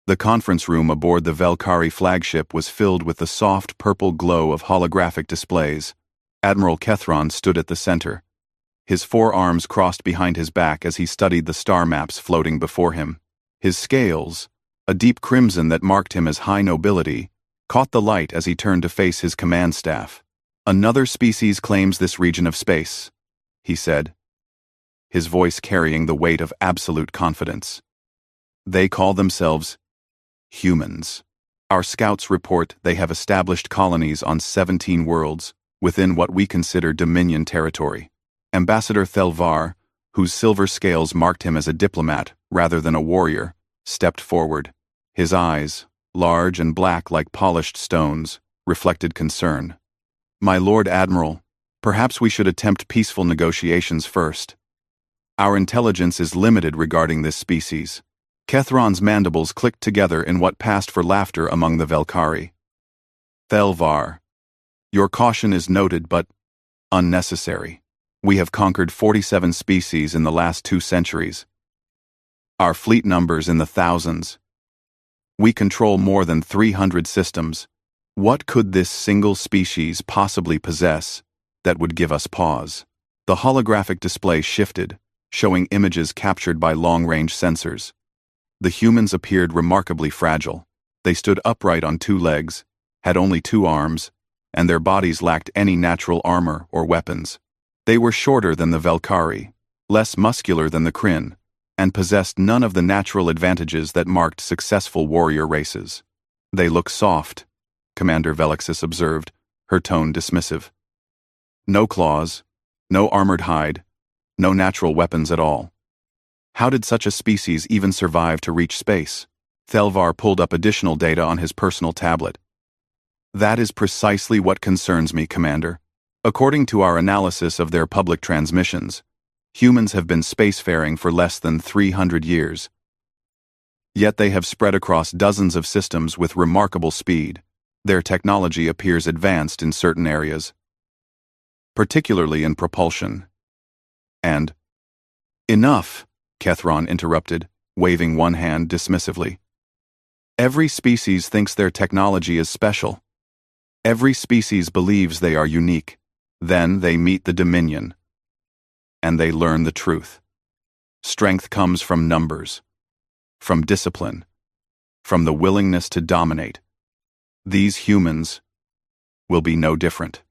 The conference room aboard the Valkyrie flagship was filled with the soft purple glow of holographic displays. Admiral Kethron stood at the center, his forearms crossed behind his back as he studied the star maps floating before him. His scales, a deep crimson that marked him as high nobility, caught the light as he turned to face his command staff. "Another species claims this region of space," he said, his voice carrying the weight of absolute confidence. "They call themselves humans. Our scouts report they have established colonies on 17 worlds within what we consider Dominion territory." Ambassador Thelvar, whose silver scales marked him as a diplomat rather than a warrior, stepped forward. His eyes, large and black like polished stones, reflected concern. "My Lord Admiral, perhaps we should attempt peaceful negotiations first. Our intelligence is limited regarding this species." Kethron's mandibles clicked together in what passed for laughter among the Valkyrie. "Thelvar, your caution is noted but unnecessary. We have conquered 47 species in the last 2 centuries. Our fleet numbers in the thousands. We control more than 300 systems. What could this single species possibly possess that would give us pause?" The holographic display shifted, showing images captured by long-range sensors. The humans appeared remarkably fragile. They stood upright on 2 legs, had only 2 arms, and their bodies lacked any natural armor or weapons. They were shorter than the Valkyrie, less muscular than the Kryn, and possessed none of the natural advantages that marked successful warrior races. "They look soft," Commander Velixis observed, her tone dismissive. "No claws, no armored hide, no natural weapons at all. How did such a species even survive to reach space?" Thelvar pulled up additional data on his personal tablet. "That is precisely what concerns me, Commander. According to our analysis of their public transmissions, humans have been spacefaring for less than 300 years. Yet they have spread across dozens of systems with remarkable speed. Their technology appears advanced in certain areas, particularly in propulsion. And—" "Enough," Kethron interrupted, waving one hand dismissively. "Every species thinks their technology is special. Every species believes they are unique. Then they meet the Dominion, and they learn the truth. Strength comes from numbers, from discipline, from the willingness to dominate. These humans will be no different."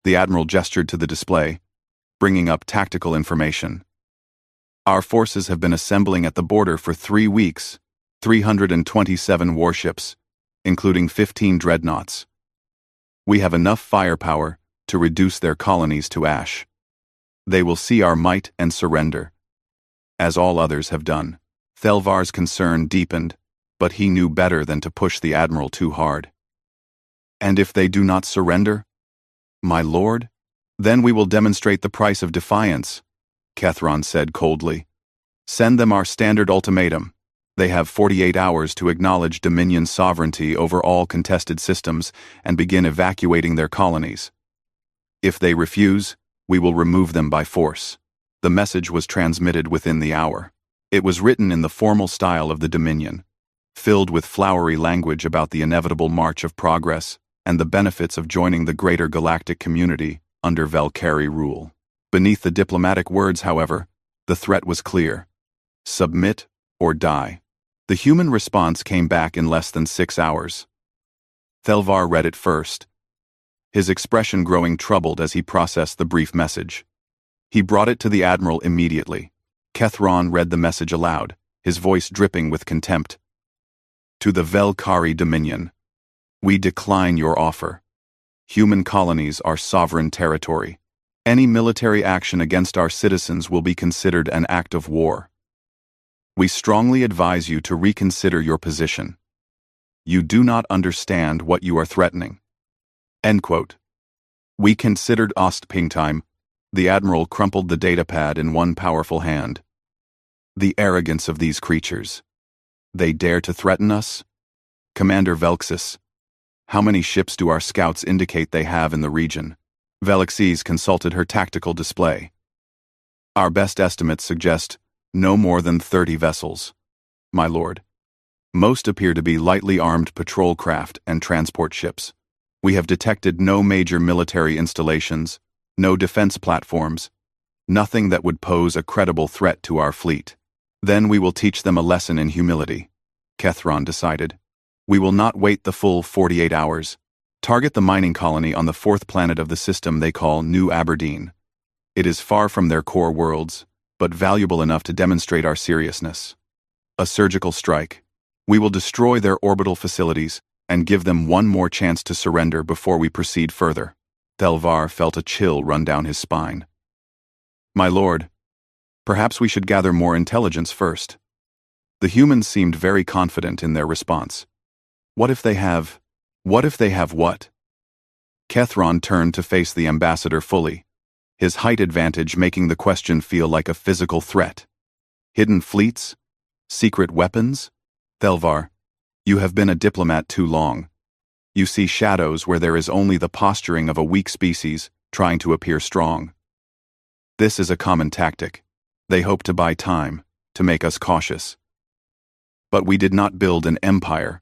The Admiral gestured to the display, bringing up tactical information. "Our forces have been assembling at the border for 3 weeks, 327 warships, including 15 dreadnoughts. We have enough firepower to reduce their colonies to ash. They will see our might and surrender, as all others have done." Thelvar's concern deepened, but he knew better than to push the Admiral too hard. "And if they do not surrender, my lord? Then we will demonstrate the price of defiance," Kethron said coldly. "Send them our standard ultimatum. They have 48 hours to acknowledge Dominion sovereignty over all contested systems and begin evacuating their colonies. If they refuse, we will remove them by force." The message was transmitted within the hour. It was written in the formal style of the Dominion, filled with flowery language about the inevitable march of progress and the benefits of joining the greater galactic community under Valkyrie rule. Beneath the diplomatic words, however, the threat was clear: submit or die. The human response came back in less than 6 hours. Thelvar read it first, his expression growing troubled as he processed the brief message. He brought it to the Admiral immediately. Kethron read the message aloud, his voice dripping with contempt. "To the Valkyrie Dominion, we decline your offer. Human colonies are sovereign territory. Any military action against our citizens will be considered an act of war. We strongly advise you to reconsider your position. You do not understand what you are threatening." End quote. "We considered Ostpingtime." The Admiral crumpled the datapad in one powerful hand. "The arrogance of these creatures. They dare to threaten us? Commander Velixis, how many ships do our scouts indicate they have in the region?" Velixis consulted her tactical display. "Our best estimates suggest no more than 30 vessels, my lord." Most appear to be lightly armed patrol craft and transport ships. We have detected no major military installations, no defense platforms, nothing that would pose a credible threat to our fleet. Then we will teach them a lesson in humility, Kethron decided. We will not wait the full 48 hours. Target the mining colony on the fourth planet of the system they call New Aberdeen. It is far from their core worlds, but valuable enough to demonstrate our seriousness. A surgical strike. We will destroy their orbital facilities and give them one more chance to surrender before we proceed further. Thelvar felt a chill run down his spine. My lord, perhaps we should gather more intelligence first. The humans seemed very confident in their response. What if they have what? Kethron turned to face the ambassador fully, his height advantage making the question feel like a physical threat. Hidden fleets? Secret weapons? Thelvar, you have been a diplomat too long. You see shadows where there is only the posturing of a weak species trying to appear strong. This is a common tactic. They hope to buy time, to make us cautious. But we did not build an empire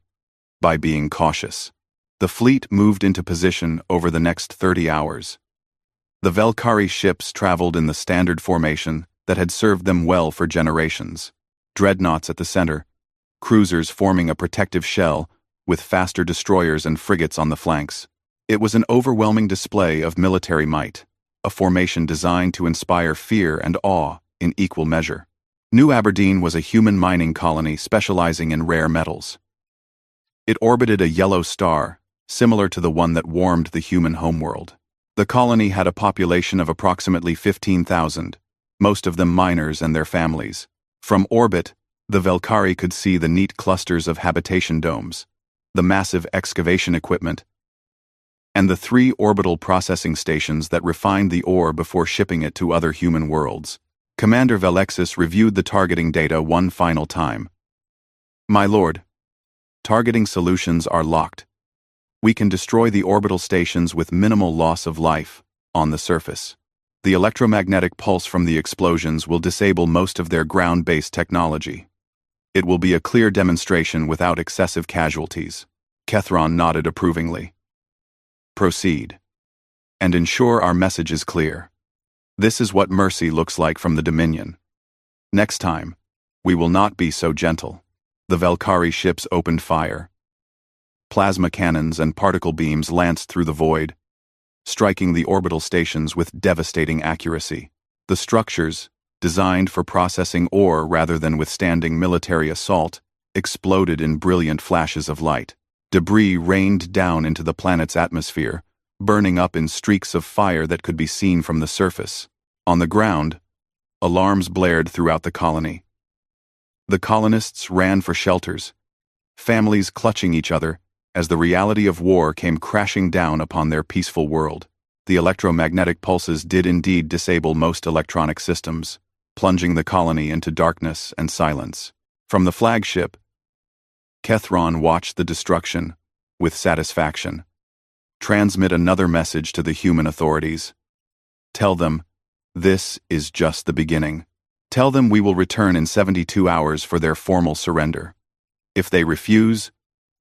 by being cautious. The fleet moved into position over the next 30 hours. The Velkari ships traveled in the standard formation that had served them well for generations. Dreadnoughts at the center, cruisers forming a protective shell, with faster destroyers and frigates on the flanks. It was an overwhelming display of military might, a formation designed to inspire fear and awe in equal measure. New Aberdeen was a human mining colony specializing in rare metals. It orbited a yellow star, similar to the one that warmed the human homeworld. The colony had a population of approximately 15,000, most of them miners and their families. From orbit, the Velkari could see the neat clusters of habitation domes, the massive excavation equipment, and the 3 orbital processing stations that refined the ore before shipping it to other human worlds. Commander Velexis reviewed the targeting data one final time. My lord, targeting solutions are locked. We can destroy the orbital stations with minimal loss of life on the surface. The electromagnetic pulse from the explosions will disable most of their ground-based technology. It will be a clear demonstration without excessive casualties. Kethron nodded approvingly. Proceed. And ensure our message is clear. This is what mercy looks like from the Dominion. Next time, we will not be so gentle. The Velkari ships opened fire. Plasma cannons and particle beams lanced through the void, striking the orbital stations with devastating accuracy. The structures, designed for processing ore rather than withstanding military assault, exploded in brilliant flashes of light. Debris rained down into the planet's atmosphere, burning up in streaks of fire that could be seen from the surface. On the ground, alarms blared throughout the colony. The colonists ran for shelters, families clutching each other as the reality of war came crashing down upon their peaceful world. The electromagnetic pulses did indeed disable most electronic systems, plunging the colony into darkness and silence. From the flagship, Kethron watched the destruction with satisfaction. Transmit another message to the human authorities. Tell them, this is just the beginning. Tell them we will return in 72 hours for their formal surrender. If they refuse,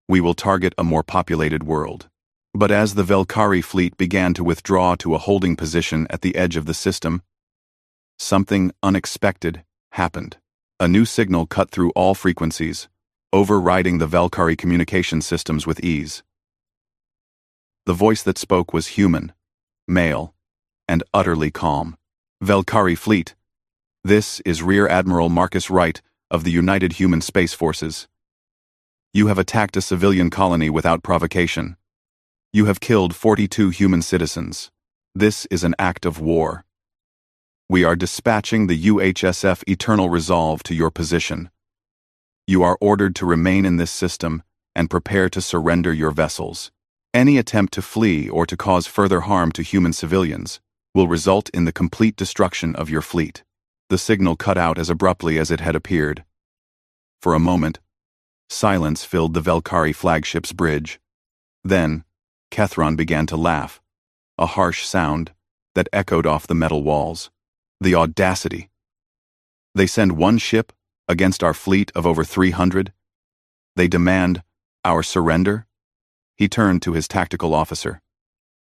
we will target a more populated world. But as the Velkari fleet began to withdraw to a holding position at the edge of the system, something unexpected happened. A new signal cut through all frequencies, overriding the Velkari communication systems with ease. The voice that spoke was human, male, and utterly calm. Velkari fleet, this is Rear Admiral Marcus Wright of the United Human Space Forces. You have attacked a civilian colony without provocation. You have killed 42 human citizens. This is an act of war. We are dispatching the UHSF Eternal Resolve to your position. You are ordered to remain in this system and prepare to surrender your vessels. Any attempt to flee or to cause further harm to human civilians will result in the complete destruction of your fleet. The signal cut out as abruptly as it had appeared. For a moment, silence filled the Velkari flagship's bridge. Then, Kethron began to laugh, a harsh sound that echoed off the metal walls. The audacity! They send one ship against our fleet of over 300? They demand our surrender? He turned to his tactical officer.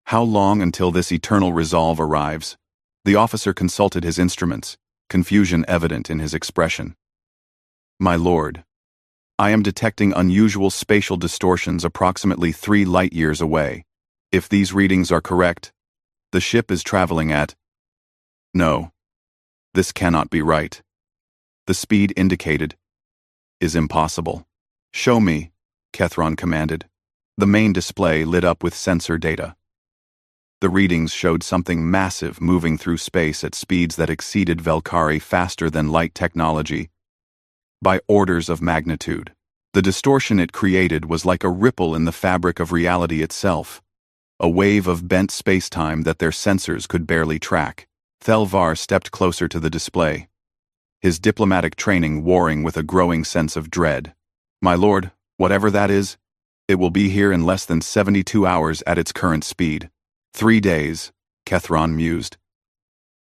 How long until this eternal resolve arrives? The officer consulted his instruments, confusion evident in his expression. My lord, I am detecting unusual spatial distortions approximately 3 light-years away. If these readings are correct, the ship is traveling at... No, this cannot be right. The speed indicated is impossible. Show me, Kethron commanded. The main display lit up with sensor data. The readings showed something massive moving through space at speeds that exceeded Velkari faster than light technology by orders of magnitude. The distortion it created was like a ripple in the fabric of reality itself, a wave of bent spacetime that their sensors could barely track. Thelvar stepped closer to the display, his diplomatic training warring with a growing sense of dread. My lord, whatever that is, it will be here in less than 72 hours at its current speed. 3 days, Kethron mused.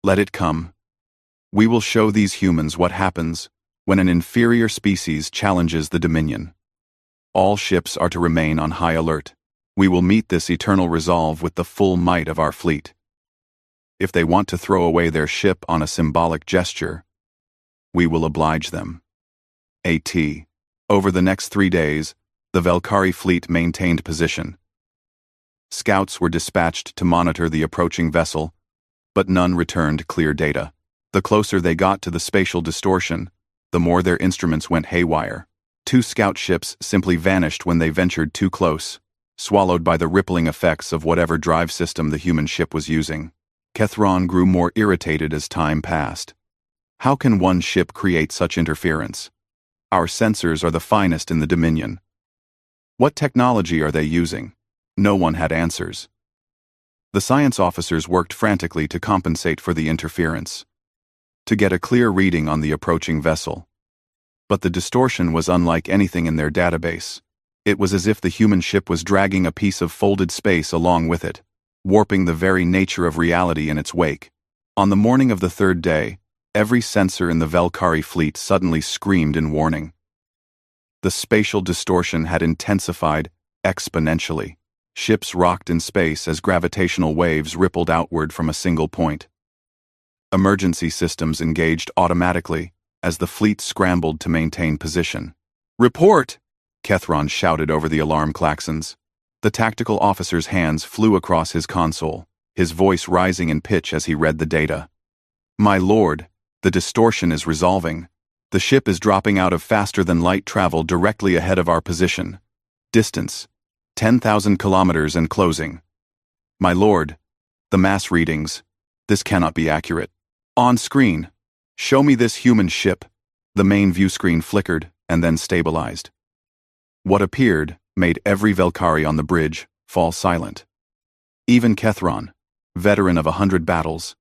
Let it come. We will show these humans what happens when an inferior species challenges the Dominion. All ships are to remain on high alert. We will meet this eternal resolve with the full might of our fleet. If they want to throw away their ship on a symbolic gesture, we will oblige them. A.T. Over the next 3 days, the Velkari fleet maintained position. Scouts were dispatched to monitor the approaching vessel, but none returned clear data. The closer they got to the spatial distortion, the more their instruments went haywire. 2 scout ships simply vanished when they ventured too close, swallowed by the rippling effects of whatever drive system the human ship was using. Kethron grew more irritated as time passed. How can one ship create such interference? Our sensors are the finest in the Dominion. What technology are they using? No one had answers. The science officers worked frantically to compensate for the interference, to get a clear reading on the approaching vessel. But the distortion was unlike anything in their database. It was as if the human ship was dragging a piece of folded space along with it, warping the very nature of reality in its wake. On the morning of the 3rd day, every sensor in the Velkari fleet suddenly screamed in warning. The spatial distortion had intensified exponentially. Ships rocked in space as gravitational waves rippled outward from a single point. Emergency systems engaged automatically as the fleet scrambled to maintain position. Report! Kethron shouted over the alarm klaxons. The tactical officer's hands flew across his console, his voice rising in pitch as he read the data. My lord, the distortion is resolving. The ship is dropping out of faster-than-light travel directly ahead of our position. Distance, 10,000 kilometers and closing. My lord, the mass readings. This cannot be accurate. On screen, show me this human ship. The main view screen flickered and then stabilized. What appeared made every Velkari on the bridge fall silent. Even Kethron, veteran of 100 battles,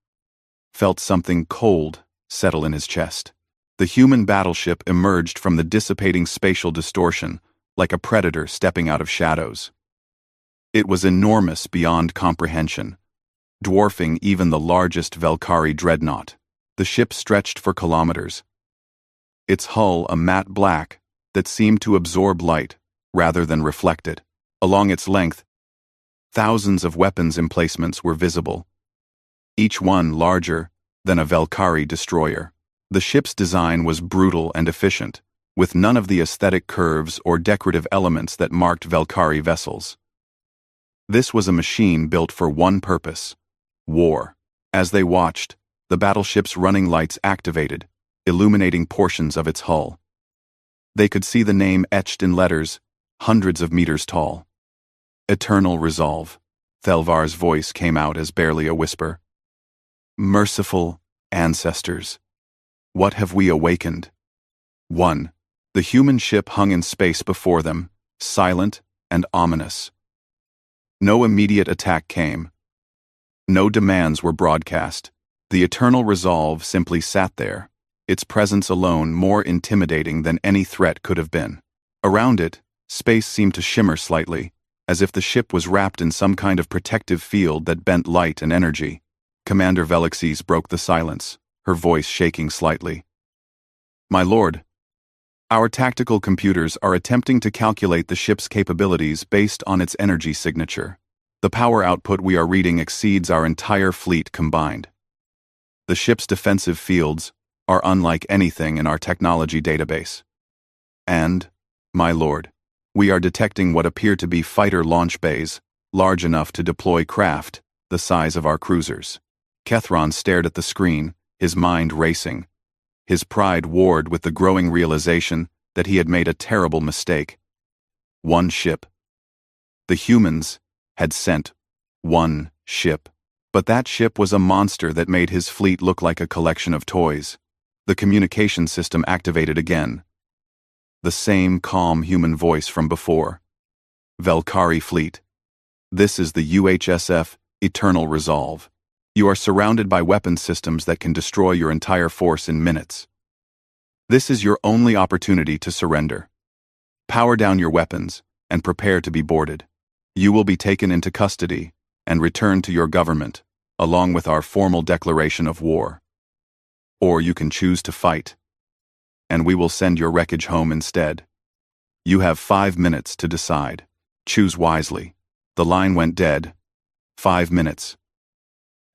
felt something cold settle in his chest. The human battleship emerged from the dissipating spatial distortion like a predator stepping out of shadows. It was enormous beyond comprehension, dwarfing even the largest Velkari dreadnought. The ship stretched for kilometers, its hull a matte black that seemed to absorb light rather than reflect it. Along its length, thousands of weapons emplacements were visible, each one larger than a Velkari destroyer. The ship's design was brutal and efficient, with none of the aesthetic curves or decorative elements that marked Velkari vessels. This was a machine built for one purpose: war. As they watched, the battleship's running lights activated, illuminating portions of its hull. They could see the name etched in letters hundreds of meters tall. Eternal Resolve. Thelvar's voice came out as barely a whisper. Merciful ancestors, what have we awakened? 1. The human ship hung in space before them, silent and ominous. No immediate attack came. No demands were broadcast. The Eternal Resolve simply sat there, its presence alone more intimidating than any threat could have been. Around it, space seemed to shimmer slightly, as if the ship was wrapped in some kind of protective field that bent light and energy. Commander Velixes broke the silence, her voice shaking slightly. My lord, Our tactical computers are attempting to calculate the ship's capabilities based on its energy signature. The power output we are reading exceeds our entire fleet combined. The ship's defensive fields are unlike anything in our technology database. And, my lord, we are detecting what appear to be fighter launch bays, large enough to deploy craft the size of our cruisers. Kethron stared at the screen, his mind racing. His pride warred with the growing realization that he had made a terrible mistake. One ship. The humans had sent one ship, but that ship was a monster that made his fleet look like a collection of toys. The communication system activated again. The same calm human voice from before. Valkyrie fleet. This is the UHSF Eternal Resolve. You are surrounded by weapon systems that can destroy your entire force in minutes. This is your only opportunity to surrender. Power down your weapons and prepare to be boarded. You will be taken into custody and returned to your government, along with our formal declaration of war. Or you can choose to fight, and we will send your wreckage home instead. You have 5 minutes to decide. Choose wisely. The line went dead. 5 minutes.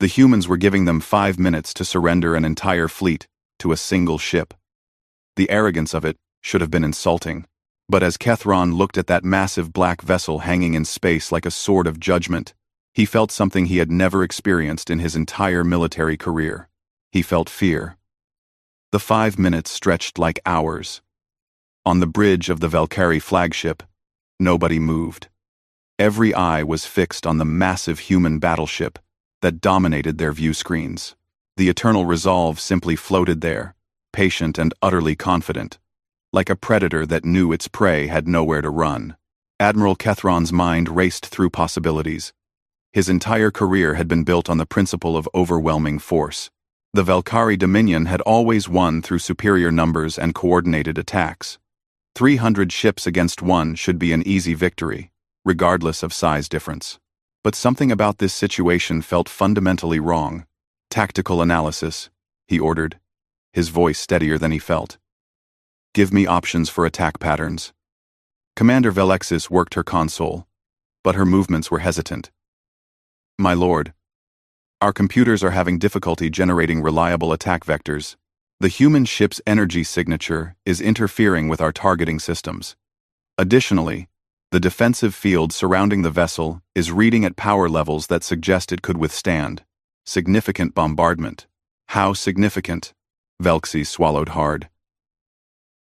The humans were giving them 5 minutes to surrender an entire fleet to a single ship. The arrogance of it should have been insulting. But as Kethron looked at that massive black vessel hanging in space like a sword of judgment, he felt something he had never experienced in his entire military career. He felt fear. The 5 minutes stretched like hours. On the bridge of the Valkyrie flagship, nobody moved. Every eye was fixed on the massive human battleship that dominated their view screens. The Eternal Resolve simply floated there, patient and utterly confident, like a predator that knew its prey had nowhere to run. Admiral Kethron's mind raced through possibilities. His entire career had been built on the principle of overwhelming force. The Valkyrie Dominion had always won through superior numbers and coordinated attacks. 300 ships against one should be an easy victory, regardless of size difference. But something about this situation felt fundamentally wrong. Tactical analysis, he ordered, his voice steadier than he felt. Give me options for attack patterns. Commander Velexis worked her console, but her movements were hesitant. My lord, our computers are having difficulty generating reliable attack vectors. The human ship's energy signature is interfering with our targeting systems. Additionally, the defensive field surrounding the vessel is reading at power levels that suggest it could withstand significant bombardment. How significant? Velexis swallowed hard.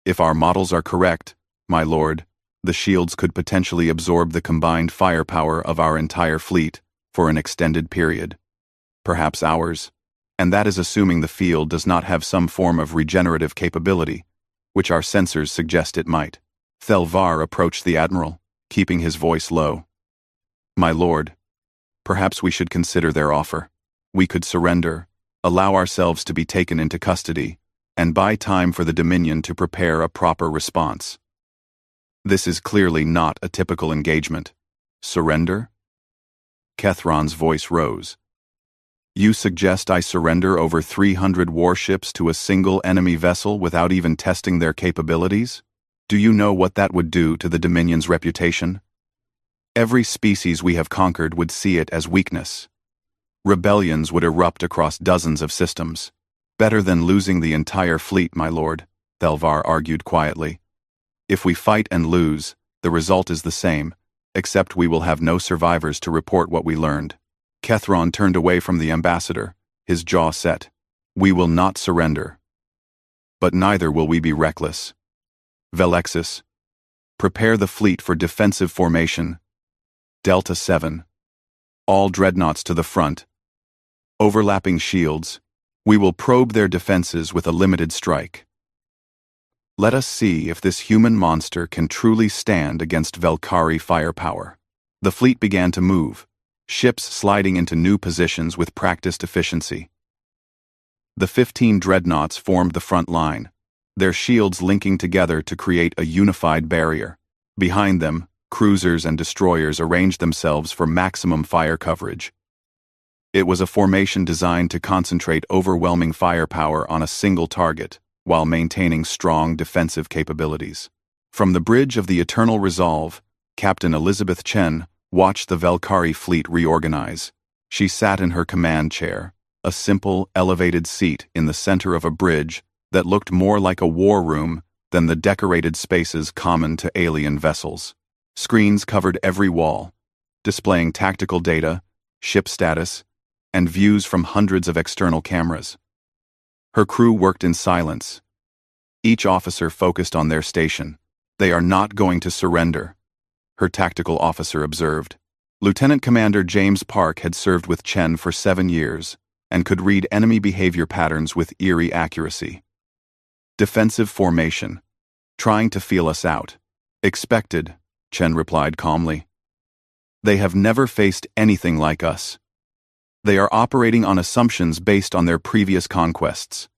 If our models are correct, my lord, the shields could potentially absorb the combined firepower of our entire fleet for an extended period. Perhaps hours. And that is assuming the field does not have some form of regenerative capability, which our sensors suggest it might. Thelvar approached the admiral, keeping his voice low. My lord, perhaps we should consider their offer. We could surrender, allow ourselves to be taken into custody, and buy time for the Dominion to prepare a proper response. This is clearly not a typical engagement. Surrender? Kethron's voice rose. You suggest I surrender over 300 warships to a single enemy vessel without even testing their capabilities? Do you know what that would do to the Dominion's reputation? Every species we have conquered would see it as weakness. Rebellions would erupt across dozens of systems. Better than losing the entire fleet, my lord, Thelvar argued quietly. If we fight and lose, the result is the same, except we will have no survivors to report what we learned. Kethron turned away from the ambassador, his jaw set. We will not surrender. But neither will we be reckless. Velexis, prepare the fleet for defensive formation. Delta 7. All dreadnoughts to the front. Overlapping shields. We will probe their defenses with a limited strike. Let us see if this human monster can truly stand against Valkyrie firepower. The fleet began to move, ships sliding into new positions with practiced efficiency. The 15 dreadnoughts formed the front line, their shields linking together to create a unified barrier. Behind them, cruisers and destroyers arranged themselves for maximum fire coverage. It was a formation designed to concentrate overwhelming firepower on a single target, while maintaining strong defensive capabilities. From the bridge of the Eternal Resolve, Captain Elizabeth Chen watched the Valkyrie fleet reorganize. She sat in her command chair, a simple, elevated seat in the center of a bridge that looked more like a war room than the decorated spaces common to alien vessels. Screens covered every wall, displaying tactical data, ship status, and views from hundreds of external cameras. Her crew worked in silence. Each officer focused on their station. "They are not going to surrender," her tactical officer observed. Lieutenant Commander James Park had served with Chen for 7 years and could read enemy behavior patterns with eerie accuracy. "Defensive formation. Trying to feel us out. Expected," Chen replied calmly. "They have never faced anything like us. They are operating on assumptions based on their previous conquests.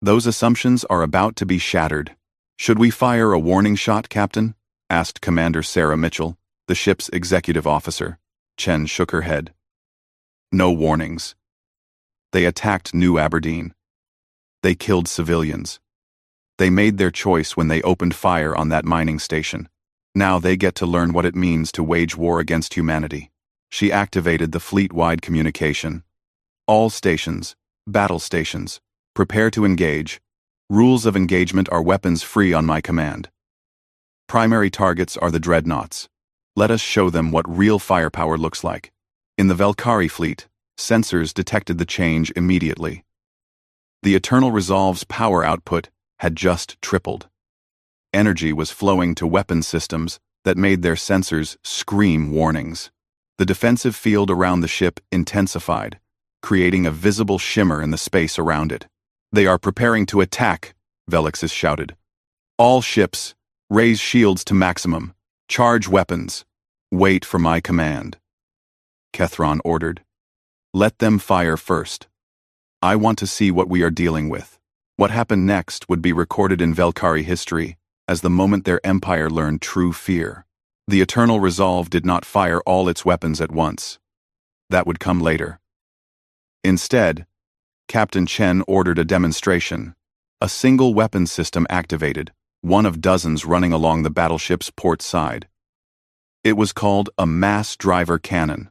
Those assumptions are about to be shattered." "Should we fire a warning shot, Captain?" asked Commander Sarah Mitchell, the ship's executive officer. Chen shook her head. "No warnings. They attacked New Aberdeen. They killed civilians. They made their choice when they opened fire on that mining station. Now they get to learn what it means to wage war against humanity." She activated the fleet-wide communication. "All stations, battle stations, prepare to engage. Rules of engagement are weapons free on my command. Primary targets are the dreadnoughts. Let us show them what real firepower looks like." In the Valkyrie fleet, sensors detected the change immediately. The Eternal Resolve's power output had just tripled. Energy was flowing to weapon systems that made their sensors scream warnings. The defensive field around the ship intensified, creating a visible shimmer in the space around it. "They are preparing to attack," Velixis shouted. "All ships, raise shields to maximum. Charge weapons. Wait for my command." Kethron ordered. "Let them fire first. I want to see what we are dealing with." What happened next would be recorded in Valkyrie history as the moment their empire learned true fear. The Eternal Resolve did not fire all its weapons at once. That would come later. Instead, Captain Chen ordered a demonstration. A single weapon system activated, one of dozens running along the battleship's port side. It was called a mass driver cannon,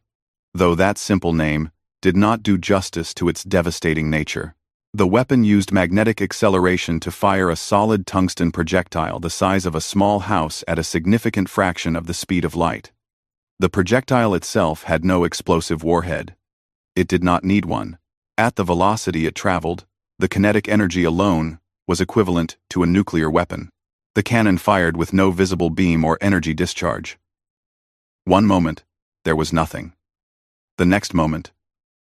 though that simple name did not do justice to its devastating nature. The weapon used magnetic acceleration to fire a solid tungsten projectile the size of a small house at a significant fraction of the speed of light. The projectile itself had no explosive warhead. It did not need one. At the velocity it traveled, the kinetic energy alone was equivalent to a nuclear weapon. The cannon fired with no visible beam or energy discharge. One moment, there was nothing. The next moment,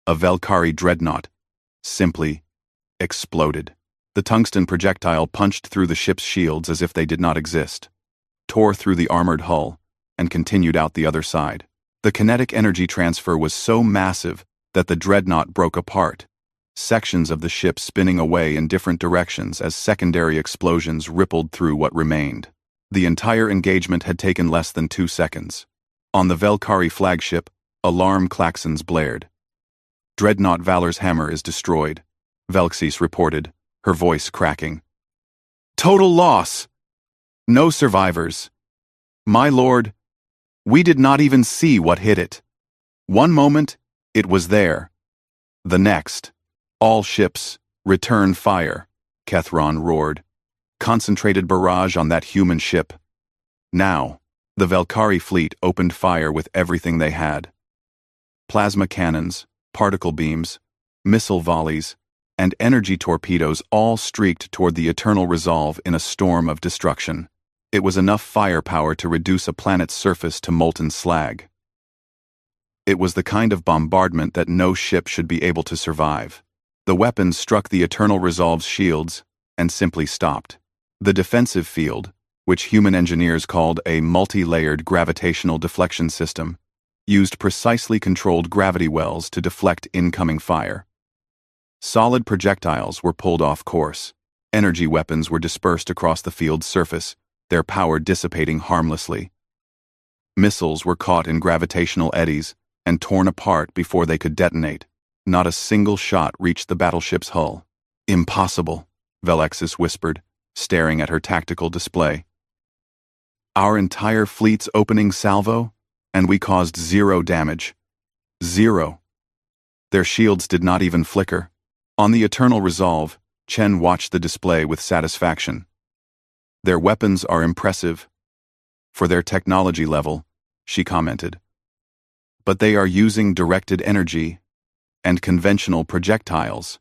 a Valkyrie dreadnought simply exploded. The tungsten projectile punched through the ship's shields as if they did not exist, tore through the armored hull, and continued out the other side. The kinetic energy transfer was so massive that the dreadnought broke apart, sections of the ship spinning away in different directions as secondary explosions rippled through what remained. The entire engagement had taken less than 2 seconds. On the Valkyrie flagship, alarm klaxons blared. "Dreadnought Valor's hammer is destroyed," Velixis reported, her voice cracking. "Total loss! No survivors. My lord, we did not even see what hit it. One moment, it was there. The next, all ships, return fire," Kethron roared. "Concentrated barrage on that human ship." Now, the Valkyrie fleet opened fire with everything they had. Plasma cannons, particle beams, missile volleys, and energy torpedoes all streaked toward the Eternal Resolve in a storm of destruction. It was enough firepower to reduce a planet's surface to molten slag. It was the kind of bombardment that no ship should be able to survive. The weapons struck the Eternal Resolve's shields and simply stopped. The defensive field, which human engineers called a multi-layered gravitational deflection system, used precisely controlled gravity wells to deflect incoming fire. Solid projectiles were pulled off course. Energy weapons were dispersed across the field's surface, their power dissipating harmlessly. Missiles were caught in gravitational eddies and torn apart before they could detonate. Not a single shot reached the battleship's hull. Impossible. Velexis whispered, staring at her tactical display. Our entire fleet's opening salvo, and we caused 0 damage. 0. Their shields did not even flicker. On the Eternal Resolve, Chen watched the display with satisfaction. Their weapons are impressive. For their technology level, she commented. But they are using directed energy and conventional projectiles.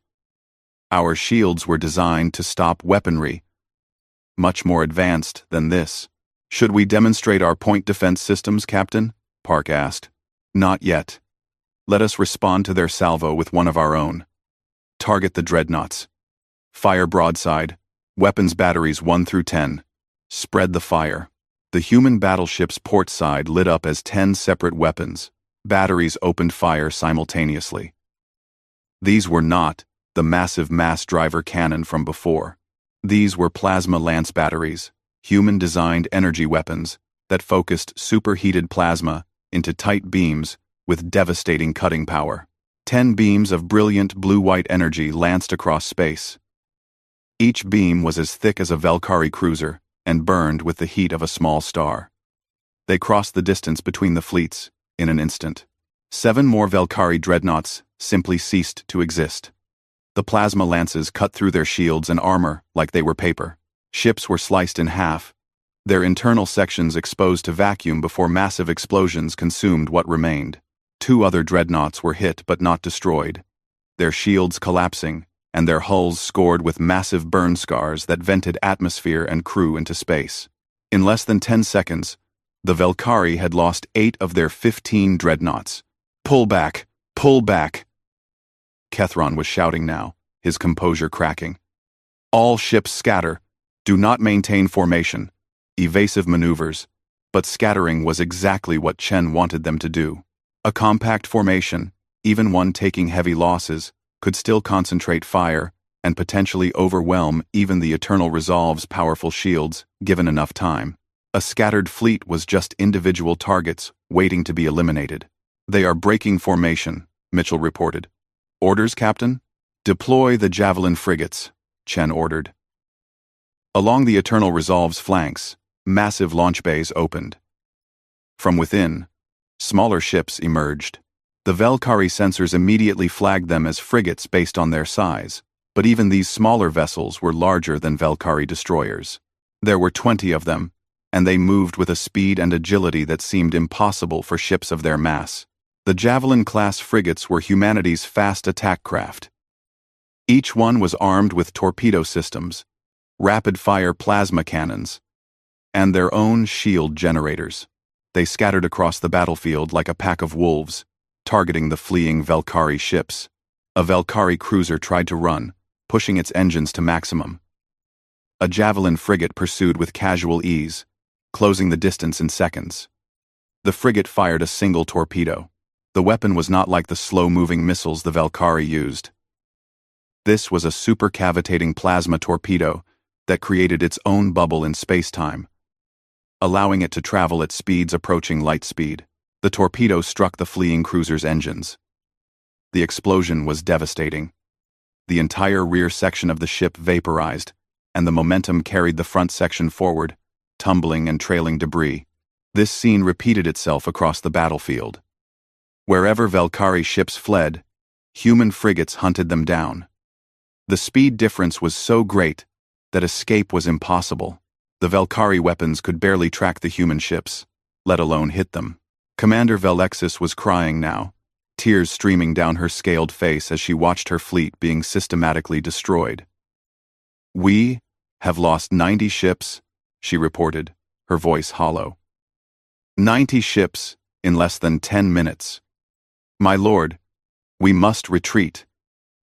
Our shields were designed to stop weaponry. Much more advanced than this. Should we demonstrate our point defense systems, Captain? Park asked. Not yet. Let us respond to their salvo with one of our own. Target the dreadnoughts. Fire broadside. Weapons batteries 1 through 10. Spread the fire. The human battleship's port side lit up as 10 separate weapons. Batteries opened fire simultaneously. These were not the massive mass driver cannon from before. These were plasma lance batteries, human-designed energy weapons that focused superheated plasma into tight beams with devastating cutting power. 10 beams of brilliant blue-white energy lanced across space. Each beam was as thick as a Valkyrie cruiser and burned with the heat of a small star. They crossed the distance between the fleets in an instant. 7 more Valkyrie dreadnoughts simply ceased to exist. The plasma lances cut through their shields and armor like they were paper. Ships were sliced in half, their internal sections exposed to vacuum before massive explosions consumed what remained. 2 other dreadnoughts were hit but not destroyed, their shields collapsing and their hulls scored with massive burn scars that vented atmosphere and crew into space. In less than 10 seconds, the Valkyrie had lost 8 of their 15 dreadnoughts. Pull back! Pull back! Kethron was shouting now, his composure cracking. All ships scatter. Do not maintain formation. Evasive maneuvers. But scattering was exactly what Chen wanted them to do. A compact formation, even one taking heavy losses, could still concentrate fire and potentially overwhelm even the Eternal Resolve's powerful shields, given enough time. A scattered fleet was just individual targets waiting to be eliminated. They are breaking formation, Mitchell reported. Orders, Captain? Deploy the Javelin frigates, Chen ordered. Along the Eternal Resolve's flanks, massive launch bays opened. From within, smaller ships emerged. The Valkyrie sensors immediately flagged them as frigates based on their size, but even these smaller vessels were larger than Valkyrie destroyers. There were 20 of them, and they moved with a speed and agility that seemed impossible for ships of their mass. The Javelin-class frigates were humanity's fast attack craft. Each one was armed with torpedo systems, rapid-fire plasma cannons, and their own shield generators. They scattered across the battlefield like a pack of wolves, targeting the fleeing Valkyrie ships. A Valkyrie cruiser tried to run, pushing its engines to maximum. A Javelin frigate pursued with casual ease, closing the distance in seconds. The frigate fired a single torpedo. The weapon was not like the slow-moving missiles the Valkyrie used. This was a supercavitating plasma torpedo that created its own bubble in space-time, allowing it to travel at speeds approaching light speed. The torpedo struck the fleeing cruiser's engines. The explosion was devastating. The entire rear section of the ship vaporized, and the momentum carried the front section forward, tumbling and trailing debris. This scene repeated itself across the battlefield. Wherever Valkyrie ships fled, human frigates hunted them down. The speed difference was so great that escape was impossible. The Valkyrie weapons could barely track the human ships, let alone hit them. Commander Velexis was crying now, tears streaming down her scaled face as she watched her fleet being systematically destroyed. We have lost 90 ships, she reported, her voice hollow. 90 ships in less than 10 minutes. My lord, we must retreat.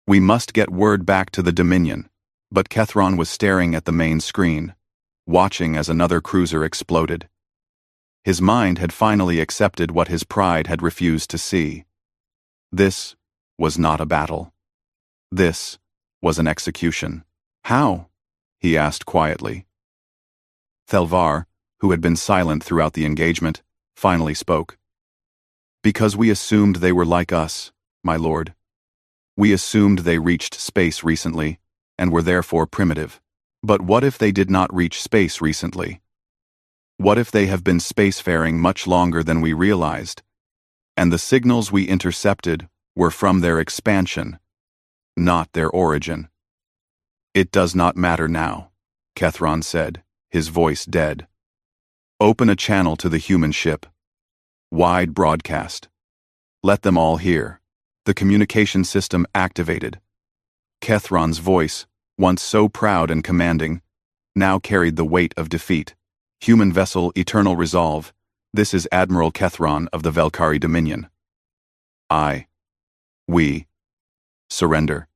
We must get word back to the Dominion. But Kethron was staring at the main screen, watching as another cruiser exploded. His mind had finally accepted what his pride had refused to see. This was not a battle. This was an execution. How? He asked quietly. Thelvar, who had been silent throughout the engagement, finally spoke. Because we assumed they were like us, my lord. We assumed they reached space recently, and were therefore primitive. But what if they did not reach space recently? What if they have been spacefaring much longer than we realized, and the signals we intercepted were from their expansion, not their origin? It does not matter now, Kethron said, his voice dead. Open a channel to the human ship. Wide broadcast. Let them all hear. The communication system activated. Kethron's voice, once so proud and commanding, now carried the weight of defeat. Human vessel Eternal Resolve, this is Admiral Kethron of the Valkyrie Dominion. We surrender.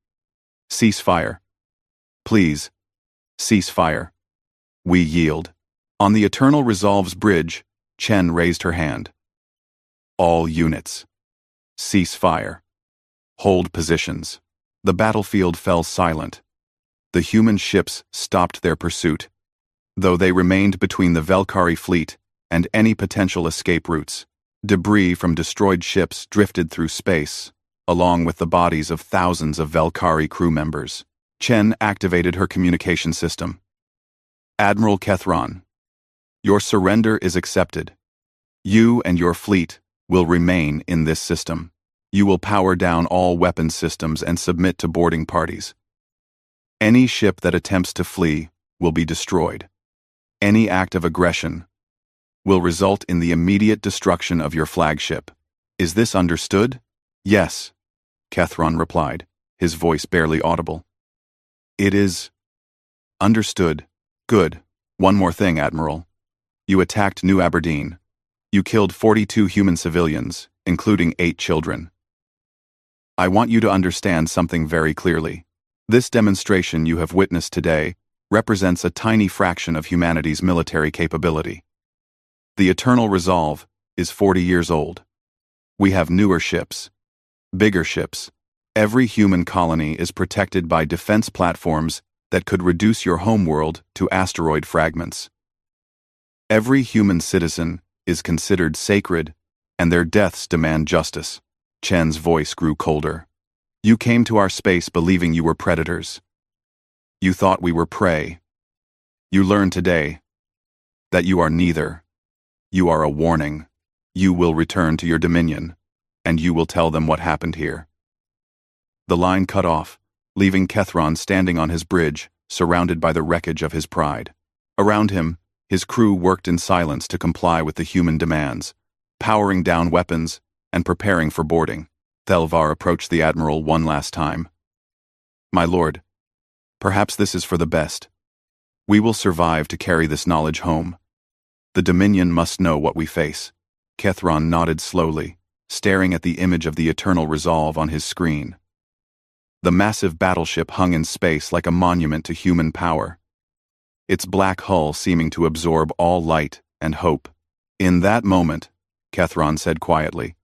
Cease fire. Please, cease fire. We yield. On the Eternal Resolve's bridge, Chen raised her hand. All units. Cease fire. Hold positions. The battlefield fell silent. The human ships stopped their pursuit, though they remained between the Valkyrie fleet and any potential escape routes. Debris from destroyed ships drifted through space, along with the bodies of thousands of Valkyrie crew members. Chen activated her communication system. Admiral Kethron, your surrender is accepted. You and your fleet will remain in this system. You will power down all weapons systems and submit to boarding parties. Any ship that attempts to flee will be destroyed. Any act of aggression will result in the immediate destruction of your flagship. Is this understood? Yes, Kethron replied, his voice barely audible. It is understood. Good. One more thing, Admiral. You attacked New Aberdeen. You killed 42 human civilians, including 8 children. I want you to understand something very clearly. This demonstration you have witnessed today represents a tiny fraction of humanity's military capability. The Eternal Resolve is 40 years old. We have newer ships, bigger ships. Every human colony is protected by defense platforms that could reduce your homeworld to asteroid fragments. Every human citizen is considered sacred, and their deaths demand justice. Chen's voice grew colder. You came to our space believing you were predators. You thought we were prey. You learned today that you are neither. You are a warning. You will return to your dominion, and you will tell them what happened here. The line cut off, leaving Kethron standing on his bridge, surrounded by the wreckage of his pride. Around him, his crew worked in silence to comply with the human demands, powering down weapons and preparing for boarding. Thelvar approached the Admiral one last time. My lord, perhaps this is for the best. We will survive to carry this knowledge home. The Dominion must know what we face. Kethron nodded slowly, staring at the image of the Eternal Resolve on his screen. The massive battleship hung in space like a monument to human power, its black hull seeming to absorb all light and hope. In that moment, Kethron said quietly,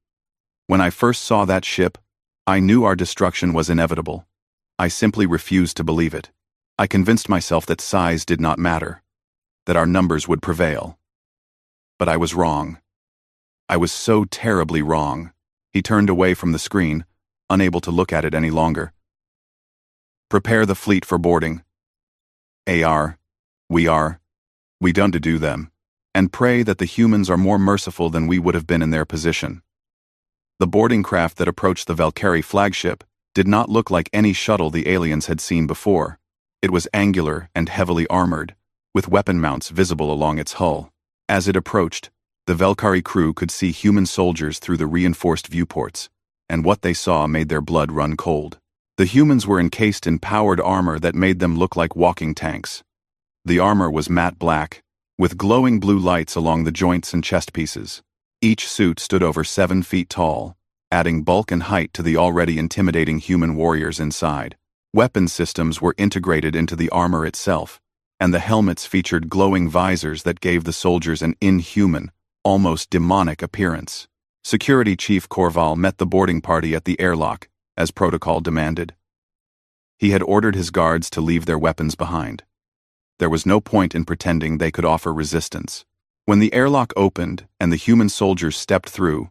when I first saw that ship, I knew our destruction was inevitable. I simply refused to believe it. I convinced myself that size did not matter, that our numbers would prevail. But I was wrong. I was so terribly wrong. He turned away from the screen, unable to look at it any longer. Prepare the fleet for boarding. We don't do them, and pray that the humans are more merciful than we would have been in their position. The boarding craft that approached the Valkyrie flagship did not look like any shuttle the aliens had seen before. It was angular and heavily armored, with weapon mounts visible along its hull. As it approached, the Valkyrie crew could see human soldiers through the reinforced viewports, and what they saw made their blood run cold. The humans were encased in powered armor that made them look like walking tanks. The armor was matte black, with glowing blue lights along the joints and chest pieces. Each suit stood over 7 feet tall, adding bulk and height to the already intimidating human warriors inside. Weapon systems were integrated into the armor itself, and the helmets featured glowing visors that gave the soldiers an inhuman, almost demonic appearance. Security Chief Korval met the boarding party at the airlock, as protocol demanded. He had ordered his guards to leave their weapons behind. There was no point in pretending they could offer resistance. When the airlock opened and the human soldiers stepped through,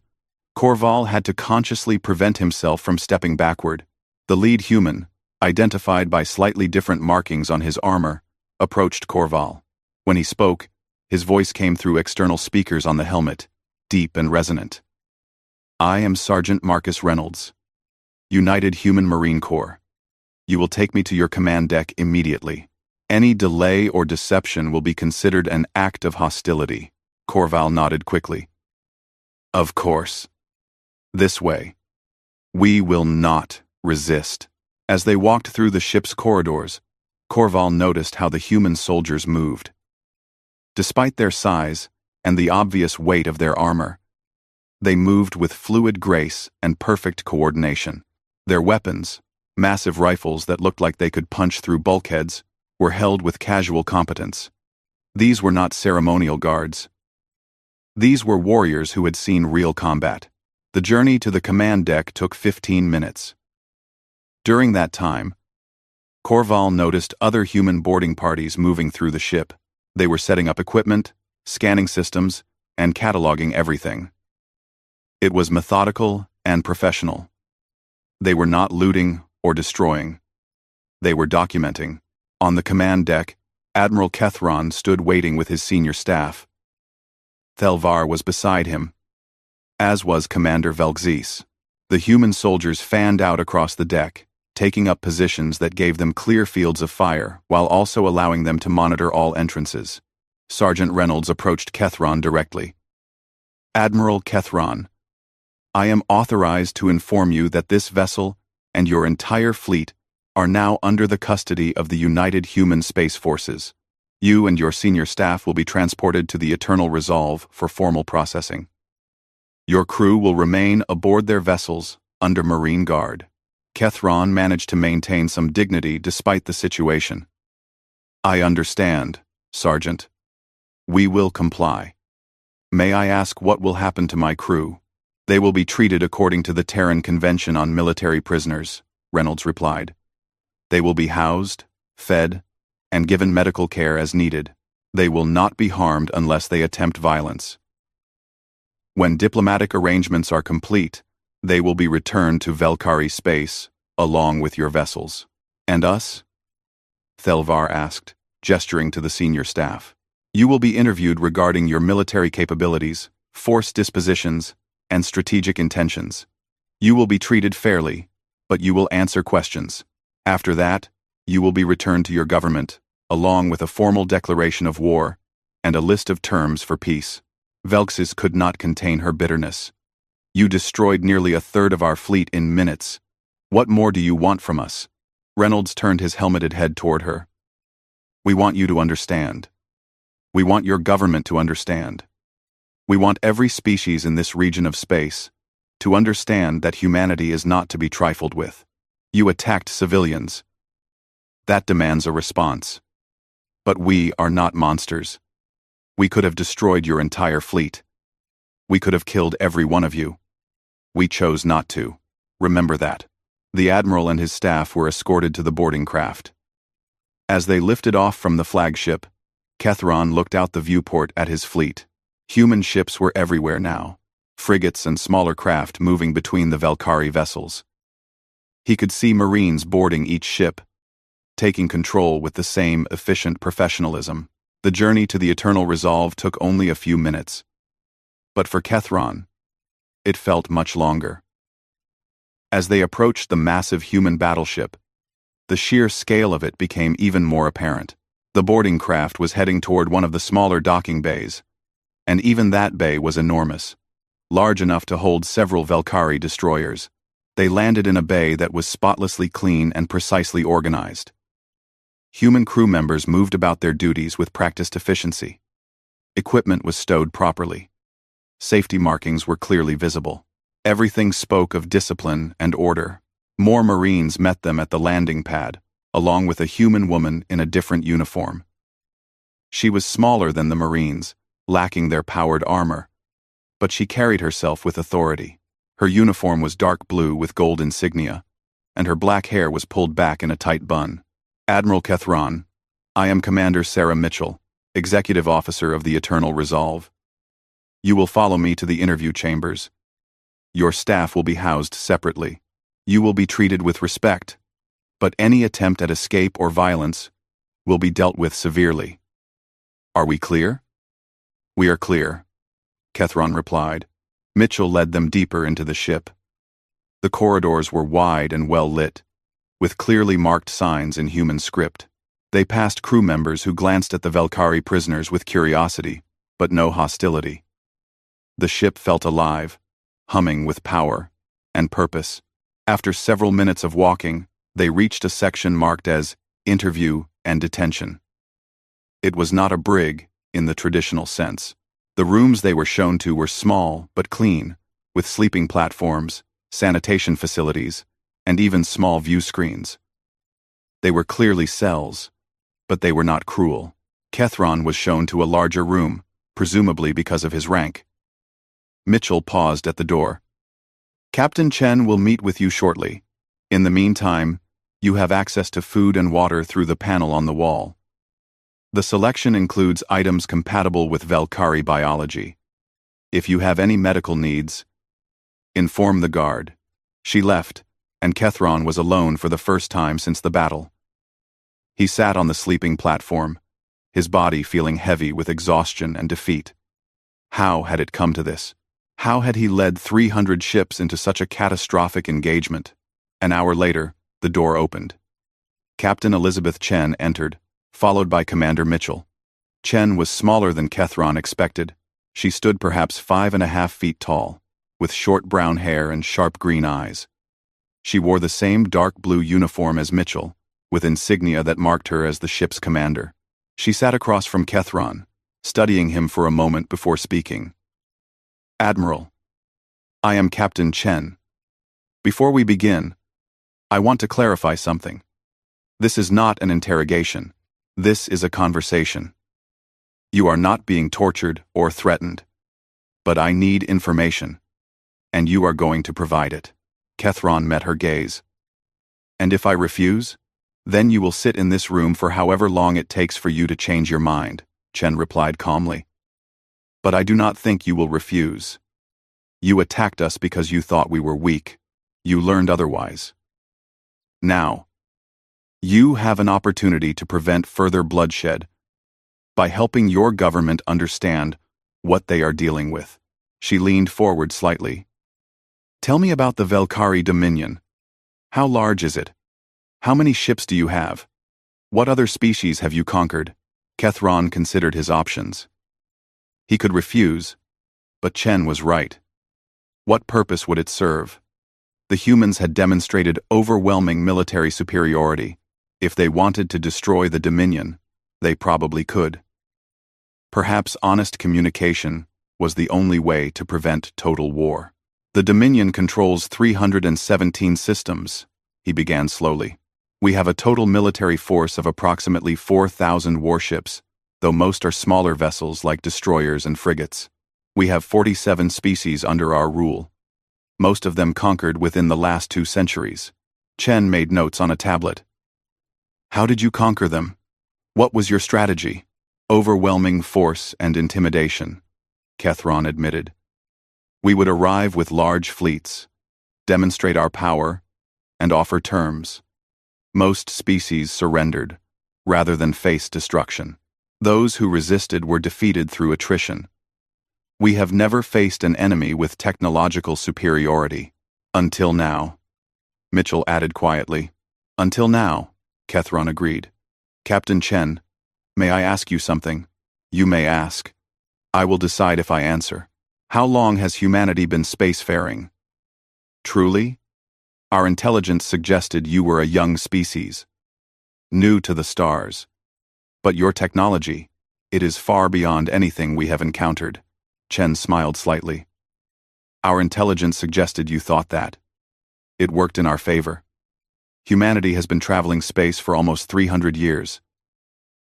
Korval had to consciously prevent himself from stepping backward. The lead human, identified by slightly different markings on his armor, approached Corval. When he spoke, his voice came through external speakers on the helmet, deep and resonant. I am Sergeant Marcus Reynolds, United Human Marine Corps. You will take me to your command deck immediately. Any delay or deception will be considered an act of hostility. Corval nodded quickly. Of course. This way. We will not resist. As they walked through the ship's corridors, Corval noticed how the human soldiers moved. Despite their size and the obvious weight of their armor, they moved with fluid grace and perfect coordination. Their weapons, massive rifles that looked like they could punch through bulkheads, were held with casual competence. These were not ceremonial guards. These were warriors who had seen real combat. The journey to the command deck took 15 minutes. During that time, Corval noticed other human boarding parties moving through the ship. They were setting up equipment, scanning systems, and cataloging everything. It was methodical and professional. They were not looting or destroying. They were documenting. On the command deck, Admiral Kethron stood waiting with his senior staff. Thelvar was beside him, as was Commander Velgzis. The human soldiers fanned out across the deck, taking up positions that gave them clear fields of fire while also allowing them to monitor all entrances. Sergeant Reynolds approached Kethron directly. Admiral Kethron, I am authorized to inform you that this vessel and your entire fleet are now under the custody of the United Human Space Forces. You and your senior staff will be transported to the Eternal Resolve for formal processing. Your crew will remain aboard their vessels under Marine Guard. Kethron managed to maintain some dignity despite the situation. I understand, Sergeant. We will comply. May I ask what will happen to my crew? They will be treated according to the Terran Convention on Military Prisoners, Reynolds replied. They will be housed, fed, and given medical care as needed. They will not be harmed unless they attempt violence. When diplomatic arrangements are complete, they will be returned to Velkari space, along with your vessels. And us? Thelvar asked, gesturing to the senior staff. You will be interviewed regarding your military capabilities, force dispositions, and strategic intentions. You will be treated fairly, but you will answer questions. After that, you will be returned to your government, along with a formal declaration of war and a list of terms for peace. Velgzis could not contain her bitterness. You destroyed nearly a third of our fleet in minutes. What more do you want from us? Reynolds turned his helmeted head toward her. We want you to understand. We want your government to understand. We want every species in this region of space to understand that humanity is not to be trifled with. You attacked civilians. That demands a response. But we are not monsters. We could have destroyed your entire fleet. We could have killed every one of you. We chose not to. Remember that. The admiral and his staff were escorted to the boarding craft. As they lifted off from the flagship, Kethron looked out the viewport at his fleet. Human ships were everywhere now, frigates and smaller craft moving between the Velkari vessels. He could see Marines boarding each ship, taking control with the same efficient professionalism. The journey to the Eternal Resolve took only a few minutes. But for Kethron, it felt much longer. As they approached the massive human battleship, the sheer scale of it became even more apparent. The boarding craft was heading toward one of the smaller docking bays, and even that bay was enormous, large enough to hold several Velkari destroyers. They landed in a bay that was spotlessly clean and precisely organized. Human crew members moved about their duties with practiced efficiency. Equipment was stowed properly. Safety markings were clearly visible. Everything spoke of discipline and order. More Marines met them at the landing pad, along with a human woman in a different uniform. She was smaller than the Marines, lacking their powered armor, but she carried herself with authority. Her uniform was dark blue with gold insignia, and her black hair was pulled back in a tight bun. Admiral Kethron, I am Commander Sarah Mitchell, Executive Officer of the Eternal Resolve. You will follow me to the interview chambers. Your staff will be housed separately. You will be treated with respect, but any attempt at escape or violence will be dealt with severely. Are we clear? We are clear, Kethron replied. Mitchell led them deeper into the ship. The corridors were wide and well lit, with clearly marked signs in human script. They passed crew members who glanced at the Velkhari prisoners with curiosity, but no hostility. The ship felt alive, humming with power and purpose. After several minutes of walking, they reached a section marked as Interview and Detention. It was not a brig in the traditional sense. The rooms they were shown to were small but clean, with sleeping platforms, sanitation facilities, and even small view screens. They were clearly cells, but they were not cruel. Kethron was shown to a larger room, presumably because of his rank. Mitchell paused at the door. Captain Chen will meet with you shortly. In the meantime, you have access to food and water through the panel on the wall. The selection includes items compatible with Velkhari biology. If you have any medical needs, inform the guard. She left, and Kethron was alone for the first time since the battle. He sat on the sleeping platform, his body feeling heavy with exhaustion and defeat. How had it come to this? How had he led 300 ships into such a catastrophic engagement? An hour later, the door opened. Captain Elizabeth Chen entered, followed by Commander Mitchell. Chen was smaller than Kethron expected. She stood perhaps 5.5 feet tall, with short brown hair and sharp green eyes. She wore the same dark blue uniform as Mitchell, with insignia that marked her as the ship's commander. She sat across from Kethron, studying him for a moment before speaking. Admiral, I am Captain Chen. Before we begin, I want to clarify something. This is not an interrogation. This is a conversation. You are not being tortured or threatened. But I need information, and you are going to provide it. Kethron met her gaze. And if I refuse, then you will sit in this room for however long it takes for you to change your mind, Chen replied calmly. But I do not think you will refuse. You attacked us because you thought we were weak. You learned otherwise. Now, you have an opportunity to prevent further bloodshed by helping your government understand what they are dealing with. She leaned forward slightly. Tell me about the Velkhari Dominion. How large is it? How many ships do you have? What other species have you conquered? Kethron considered his options. He could refuse, but Chen was right. What purpose would it serve? The humans had demonstrated overwhelming military superiority. If they wanted to destroy the Dominion, they probably could. Perhaps honest communication was the only way to prevent total war. The Dominion controls 317 systems, he began slowly. We have a total military force of approximately 4,000 warships, though most are smaller vessels like destroyers and frigates. We have 47 species under our rule, most of them conquered within the last 2 centuries. Chen made notes on a tablet. How did you conquer them? What was your strategy? Overwhelming force and intimidation, Kethron admitted. We would arrive with large fleets, demonstrate our power, and offer terms. Most species surrendered, rather than face destruction. Those who resisted were defeated through attrition. We have never faced an enemy with technological superiority. Until now, Mitchell added quietly. Until now, Kethron agreed. Captain Chen, may I ask you something? You may ask. I will decide if I answer. How long has humanity been spacefaring? Truly? Our intelligence suggested you were a young species, new to the stars. But your technology, it is far beyond anything we have encountered. Chen smiled slightly. Our intelligence suggested you thought that. It worked in our favor. Humanity has been traveling space for almost 300 years.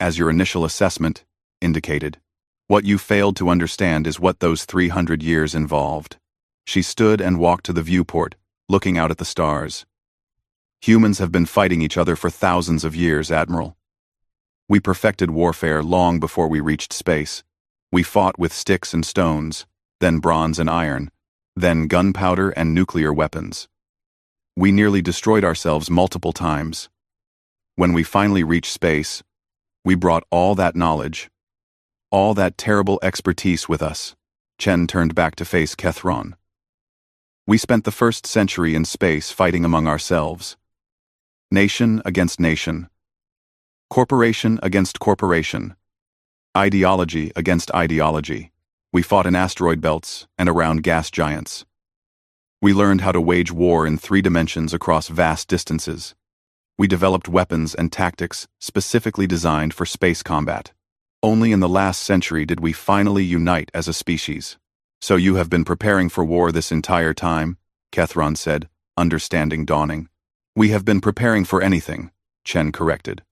As your initial assessment indicated, what you failed to understand is what those 300 years involved. She stood and walked to the viewport, looking out at the stars. Humans have been fighting each other for thousands of years, Admiral. We perfected warfare long before we reached space. We fought with sticks and stones, then bronze and iron, then gunpowder and nuclear weapons. We nearly destroyed ourselves multiple times, When we finally reached space, we brought all that knowledge, all that terrible expertise with us. Chen turned back to face Kethron. We spent the first century in space fighting among ourselves. Nation against nation. Corporation against corporation. Ideology against ideology. We fought in asteroid belts and around gas giants. We learned how to wage war in 3 dimensions across vast distances. We developed weapons and tactics specifically designed for space combat. Only in the last century did we finally unite as a species. So you have been preparing for war this entire time, Kethron said, understanding dawning. We have been preparing for anything, Chen corrected.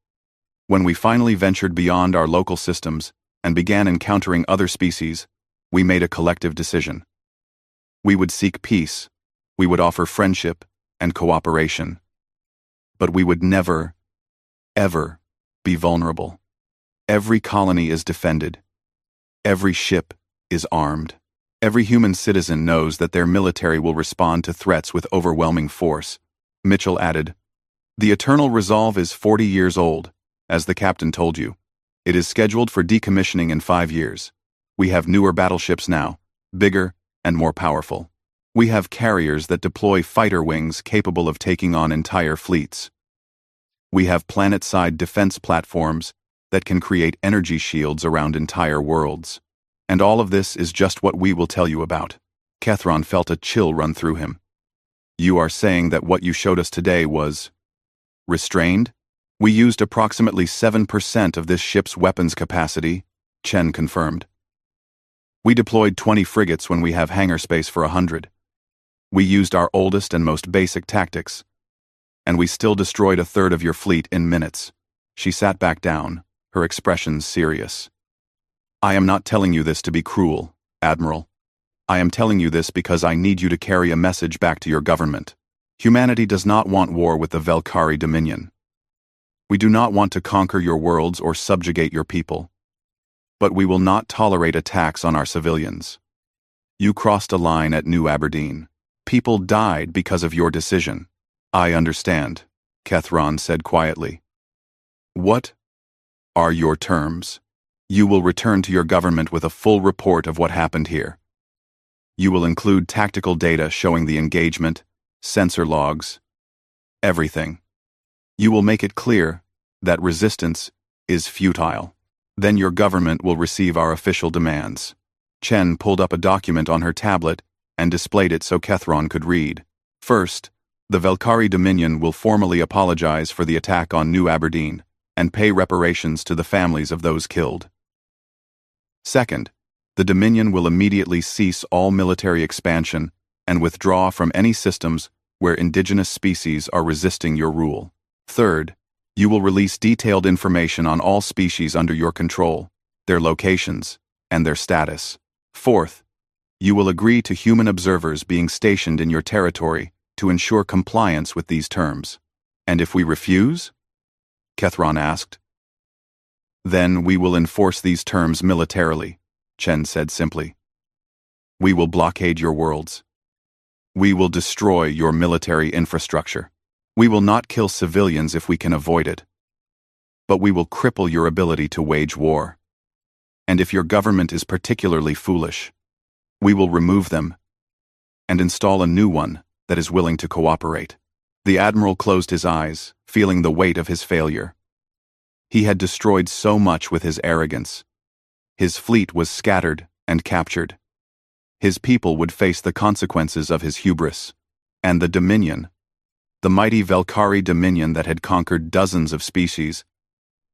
When we finally ventured beyond our local systems and began encountering other species, we made a collective decision. We would seek peace, we would offer friendship and cooperation. But we would never, ever be vulnerable. Every colony is defended. Every ship is armed. Every human citizen knows that their military will respond to threats with overwhelming force. Mitchell added, "The Eternal Resolve is 40 years old, as the captain told you. It is scheduled for decommissioning in 5 years. We have newer battleships now, bigger and more powerful. We have carriers that deploy fighter wings capable of taking on entire fleets. We have planet-side defense platforms that can create energy shields around entire worlds. And all of this is just what we will tell you about." Kethron felt a chill run through him. "You are saying that what you showed us today was restrained?" "We used approximately 7% of this ship's weapons capacity," Chen confirmed. "We deployed 20 frigates when we have hangar space for 100. We used our oldest and most basic tactics, and we still destroyed 1/3 of your fleet in minutes." She sat back down, her expression serious. "I am not telling you this to be cruel, Admiral. I am telling you this because I need you to carry a message back to your government. Humanity does not want war with the Valkyrie Dominion. We do not want to conquer your worlds or subjugate your people. But we will not tolerate attacks on our civilians. You crossed a line at New Aberdeen. People died because of your decision." "I understand," Kethron said quietly. "What are your terms? You will return to your government with a full report of what happened here. You will include tactical data showing the engagement, sensor logs, everything. You will make it clear that resistance is futile. Then your government will receive our official demands." Chen pulled up a document on her tablet and displayed it so Kethron could read. "First, the Valkyrie Dominion will formally apologize for the attack on New Aberdeen and pay reparations to the families of those killed. Second, the Dominion will immediately cease all military expansion and withdraw from any systems where indigenous species are resisting your rule. Third, you will release detailed information on all species under your control, their locations, and their status. Fourth, you will agree to human observers being stationed in your territory to ensure compliance with these terms. And if we refuse?" Kethron asked. "Then we will enforce these terms militarily," Chen said simply. "We will blockade your worlds. We will destroy your military infrastructure. We will not kill civilians if we can avoid it. But we will cripple your ability to wage war. And if your government is particularly foolish, we will remove them and install a new one that is willing to cooperate." The Admiral closed his eyes, feeling the weight of his failure. He had destroyed so much with his arrogance. His fleet was scattered and captured. His people would face the consequences of his hubris. And the Dominion, the mighty Valkyrie Dominion that had conquered dozens of species,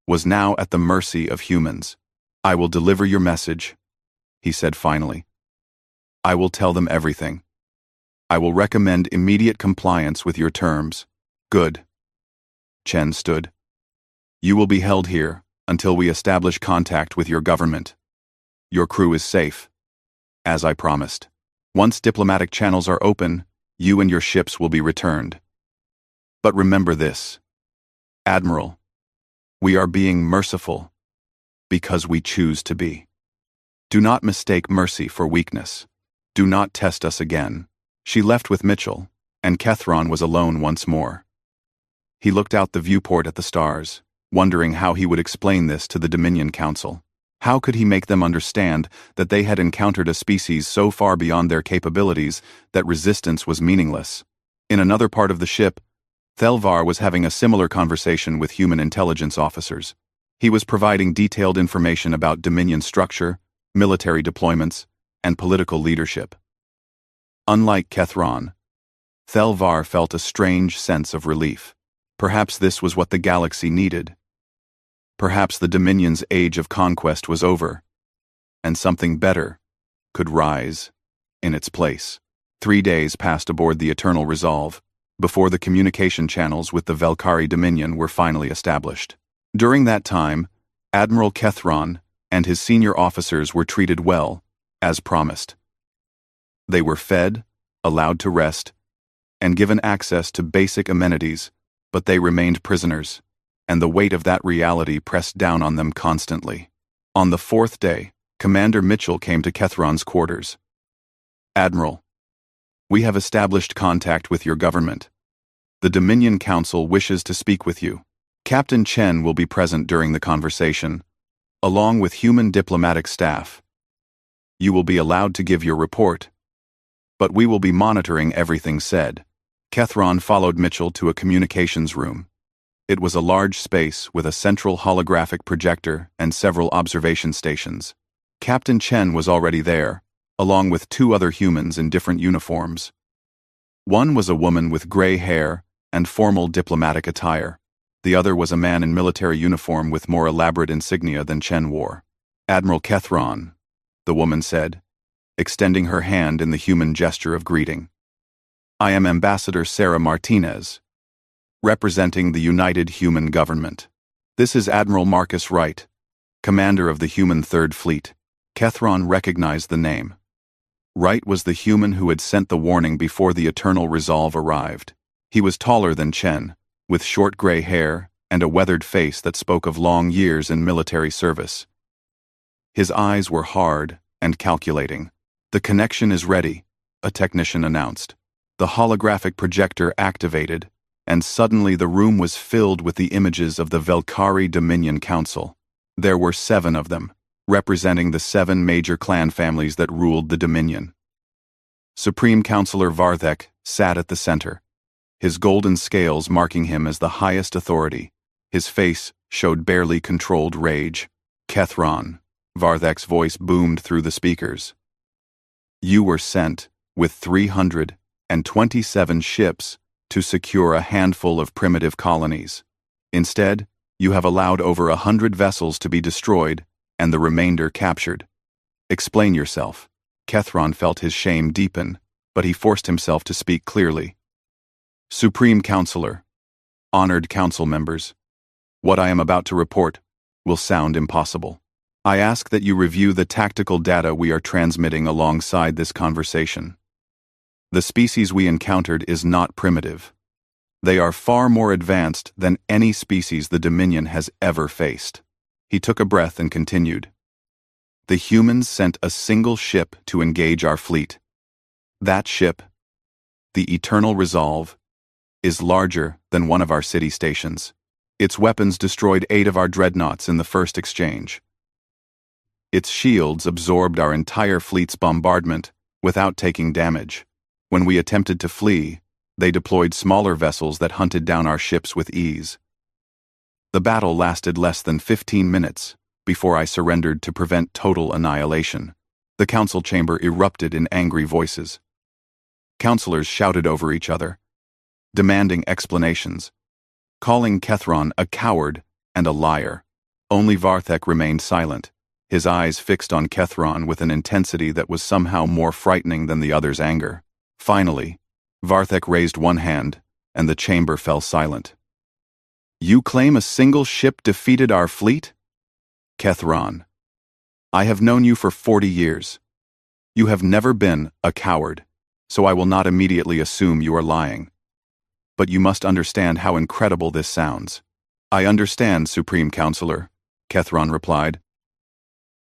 was now at the mercy of humans. "I will deliver your message," he said finally. "I will tell them everything. I will recommend immediate compliance with your terms." "Good." Chen stood. "You will be held here until we establish contact with your government. Your crew is safe, as I promised. Once diplomatic channels are open, you and your ships will be returned. But remember this, Admiral, we are being merciful because we choose to be. Do not mistake mercy for weakness. Do not test us again." She left with Mitchell, and Kethron was alone once more. He looked out the viewport at the stars, wondering how he would explain this to the Dominion Council. How could he make them understand that they had encountered a species so far beyond their capabilities that resistance was meaningless? In another part of the ship, Thelvar was having a similar conversation with human intelligence officers. He was providing detailed information about Dominion structure, military deployments, and political leadership. Unlike Kethron, Thelvar felt a strange sense of relief. Perhaps this was what the galaxy needed. Perhaps the Dominion's age of conquest was over, and something better could rise in its place. 3 days passed aboard the Eternal Resolve before the communication channels with the Velkhari Dominion were finally established. During that time, Admiral Kethron and his senior officers were treated well, as promised. They were fed, allowed to rest, and given access to basic amenities, but they remained prisoners, and the weight of that reality pressed down on them constantly. On the 4th day, Commander Mitchell came to Kethron's quarters. "Admiral, we have established contact with your government. The Dominion Council wishes to speak with you. Captain Chen will be present during the conversation, along with human diplomatic staff. You will be allowed to give your report, but we will be monitoring everything said." Kethron followed Mitchell to a communications room. It was a large space with a central holographic projector and several observation stations. Captain Chen was already there, along with 2 other humans in different uniforms. One was a woman with gray hair and formal diplomatic attire. The other was a man in military uniform with more elaborate insignia than Chen wore. "Admiral Kethron," the woman said, extending her hand in the human gesture of greeting. "I am Ambassador Sarah Martinez, representing the United Human Government. This is Admiral Marcus Wright, commander of the Human Third Fleet." Kethron recognized the name. Wright was the human who had sent the warning before the Eternal Resolve arrived. He was taller than Chen, with short gray hair and a weathered face that spoke of long years in military service. His eyes were hard and calculating. "The connection is ready," a technician announced. The holographic projector activated, and suddenly the room was filled with the images of the Velkhari Dominion Council. There were 7 of them, representing the 7 major clan families that ruled the Dominion. Supreme Counselor Varthek sat at the center, his golden scales marking him as the highest authority. His face showed barely controlled rage. "Kethron," Varthek's voice boomed through the speakers. "You were sent with 327 ships to secure a handful of primitive colonies. Instead, you have allowed over 100 vessels to be destroyed and the remainder captured. Explain yourself." Kethron felt his shame deepen, but he forced himself to speak clearly. "Supreme Counselor, honored council members, what I am about to report will sound impossible. I ask that you review the tactical data we are transmitting alongside this conversation. The species we encountered is not primitive. They are far more advanced than any species the Dominion has ever faced." He took a breath and continued. "The humans sent a single ship to engage our fleet. That ship, the Eternal Resolve, is larger than one of our city stations. Its weapons destroyed 8 of our dreadnoughts in the first exchange. Its shields absorbed our entire fleet's bombardment without taking damage. When we attempted to flee, they deployed smaller vessels that hunted down our ships with ease. The battle lasted less than 15 minutes before I surrendered to prevent total annihilation." The council chamber erupted in angry voices. Councilors shouted over each other, demanding explanations, calling Kethron a coward and a liar. Only Varthek remained silent, his eyes fixed on Kethron with an intensity that was somehow more frightening than the other's anger. Finally, Varthek raised one hand, and the chamber fell silent. "You claim a single ship defeated our fleet? Kethron, I have known you for 40 years. You have never been a coward, so I will not immediately assume you are lying. But you must understand how incredible this sounds." "I understand, Supreme Counselor," Kethron replied.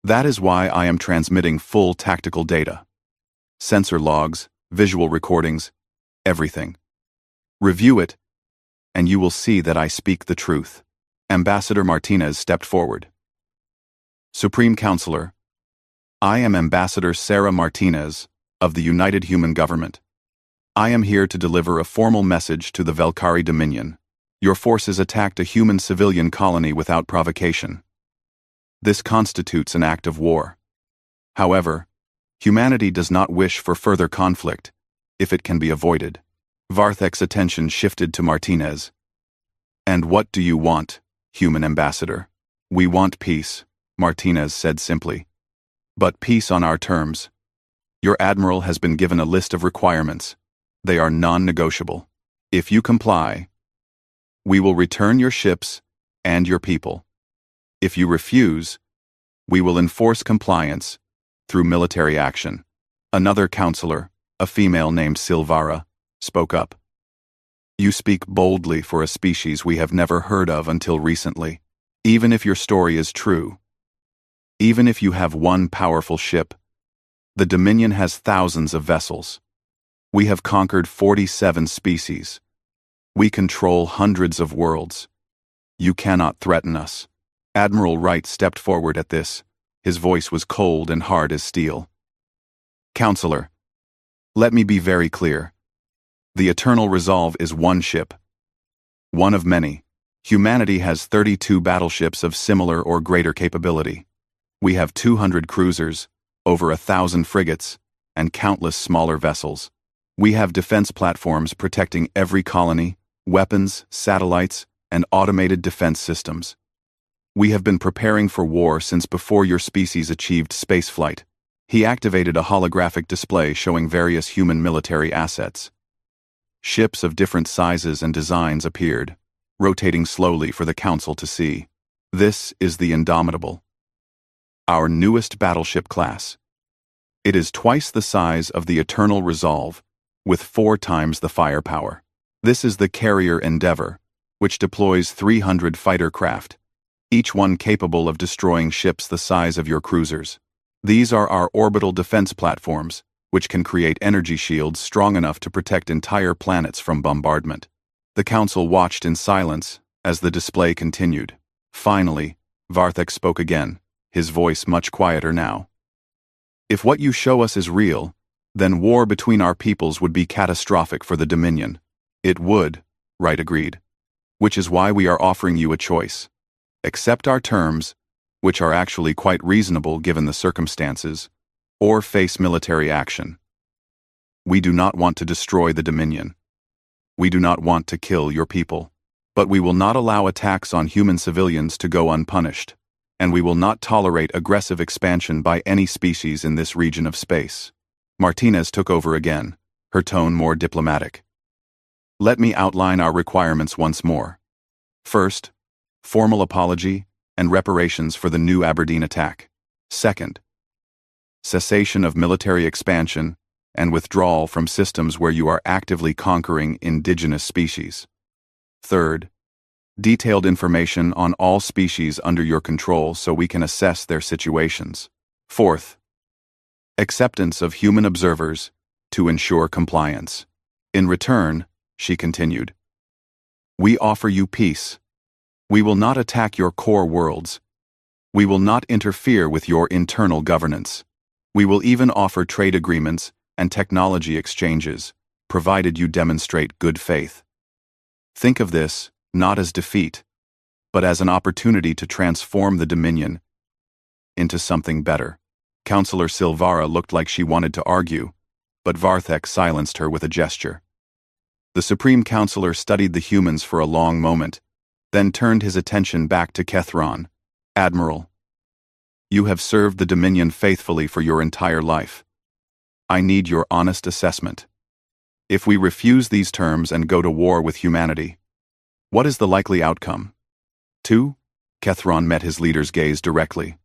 "That is why I am transmitting full tactical data. Sensor logs, visual recordings, everything. Review it and you will see that I speak the truth." Ambassador Martinez stepped forward. "Supreme Counselor, I am Ambassador Sarah Martinez of the United Human Government. I am here to deliver a formal message to the Velkari Dominion. Your forces attacked a human civilian colony without provocation. This constitutes an act of war. However, humanity does not wish for further conflict, if it can be avoided." Varthek's attention shifted to Martinez. "And what do you want, human ambassador?" "We want peace," Martinez said simply. "But peace on our terms. Your admiral has been given a list of requirements. They are non-negotiable. If you comply, we will return your ships and your people. If you refuse, we will enforce compliance through military action." Another counselor, a female named Silvara, spoke up. "You speak boldly for a species we have never heard of until recently. Even if your story is true, even if you have one powerful ship, the Dominion has thousands of vessels. We have conquered 47 species. We control hundreds of worlds. You cannot threaten us." Admiral Wright stepped forward at this. His voice was cold and hard as steel. "Counselor, let me be very clear. The Eternal Resolve is one ship. One of many. Humanity has 32 battleships of similar or greater capability. We have 200 cruisers, over 1,000 frigates, and countless smaller vessels. We have defense platforms protecting every colony, weapons, satellites, and automated defense systems. We have been preparing for war since before your species achieved spaceflight." He activated a holographic display showing various human military assets. Ships of different sizes and designs appeared, rotating slowly for the Council to see. "This is the Indomitable, our newest battleship class. It is twice the size of the Eternal Resolve, with 4 times the firepower. This is the Carrier Endeavor, which deploys 300 fighter craft, each one capable of destroying ships the size of your cruisers. These are our orbital defense platforms, which can create energy shields strong enough to protect entire planets from bombardment." The Council watched in silence as the display continued. Finally, Varthek spoke again, his voice much quieter now. "If what you show us is real, then war between our peoples would be catastrophic for the Dominion." "It would," Wright agreed, "which is why we are offering you a choice. Accept our terms, which are actually quite reasonable given the circumstances, or face military action. We do not want to destroy the Dominion. We do not want to kill your people. But we will not allow attacks on human civilians to go unpunished, and we will not tolerate aggressive expansion by any species in this region of space." Martinez took over again, her tone more diplomatic. "Let me outline our requirements once more. First, formal apology and reparations for the New Aberdeen attack. Second, cessation of military expansion and withdrawal from systems where you are actively conquering indigenous species. Third, detailed information on all species under your control so we can assess their situations. Fourth, acceptance of human observers to ensure compliance. In return," she continued, "we offer you peace. We will not attack your core worlds. We will not interfere with your internal governance. We will even offer trade agreements and technology exchanges, provided you demonstrate good faith. Think of this not as defeat, but as an opportunity to transform the Dominion into something better." Counselor Silvara looked like she wanted to argue, but Varthek silenced her with a gesture. The Supreme Counselor studied the humans for a long moment, then turned his attention back to Kethron. "Admiral, you have served the Dominion faithfully for your entire life. I need your honest assessment. If we refuse these terms and go to war with humanity, what is the likely outcome?" "2?" Kethron met his leader's gaze directly.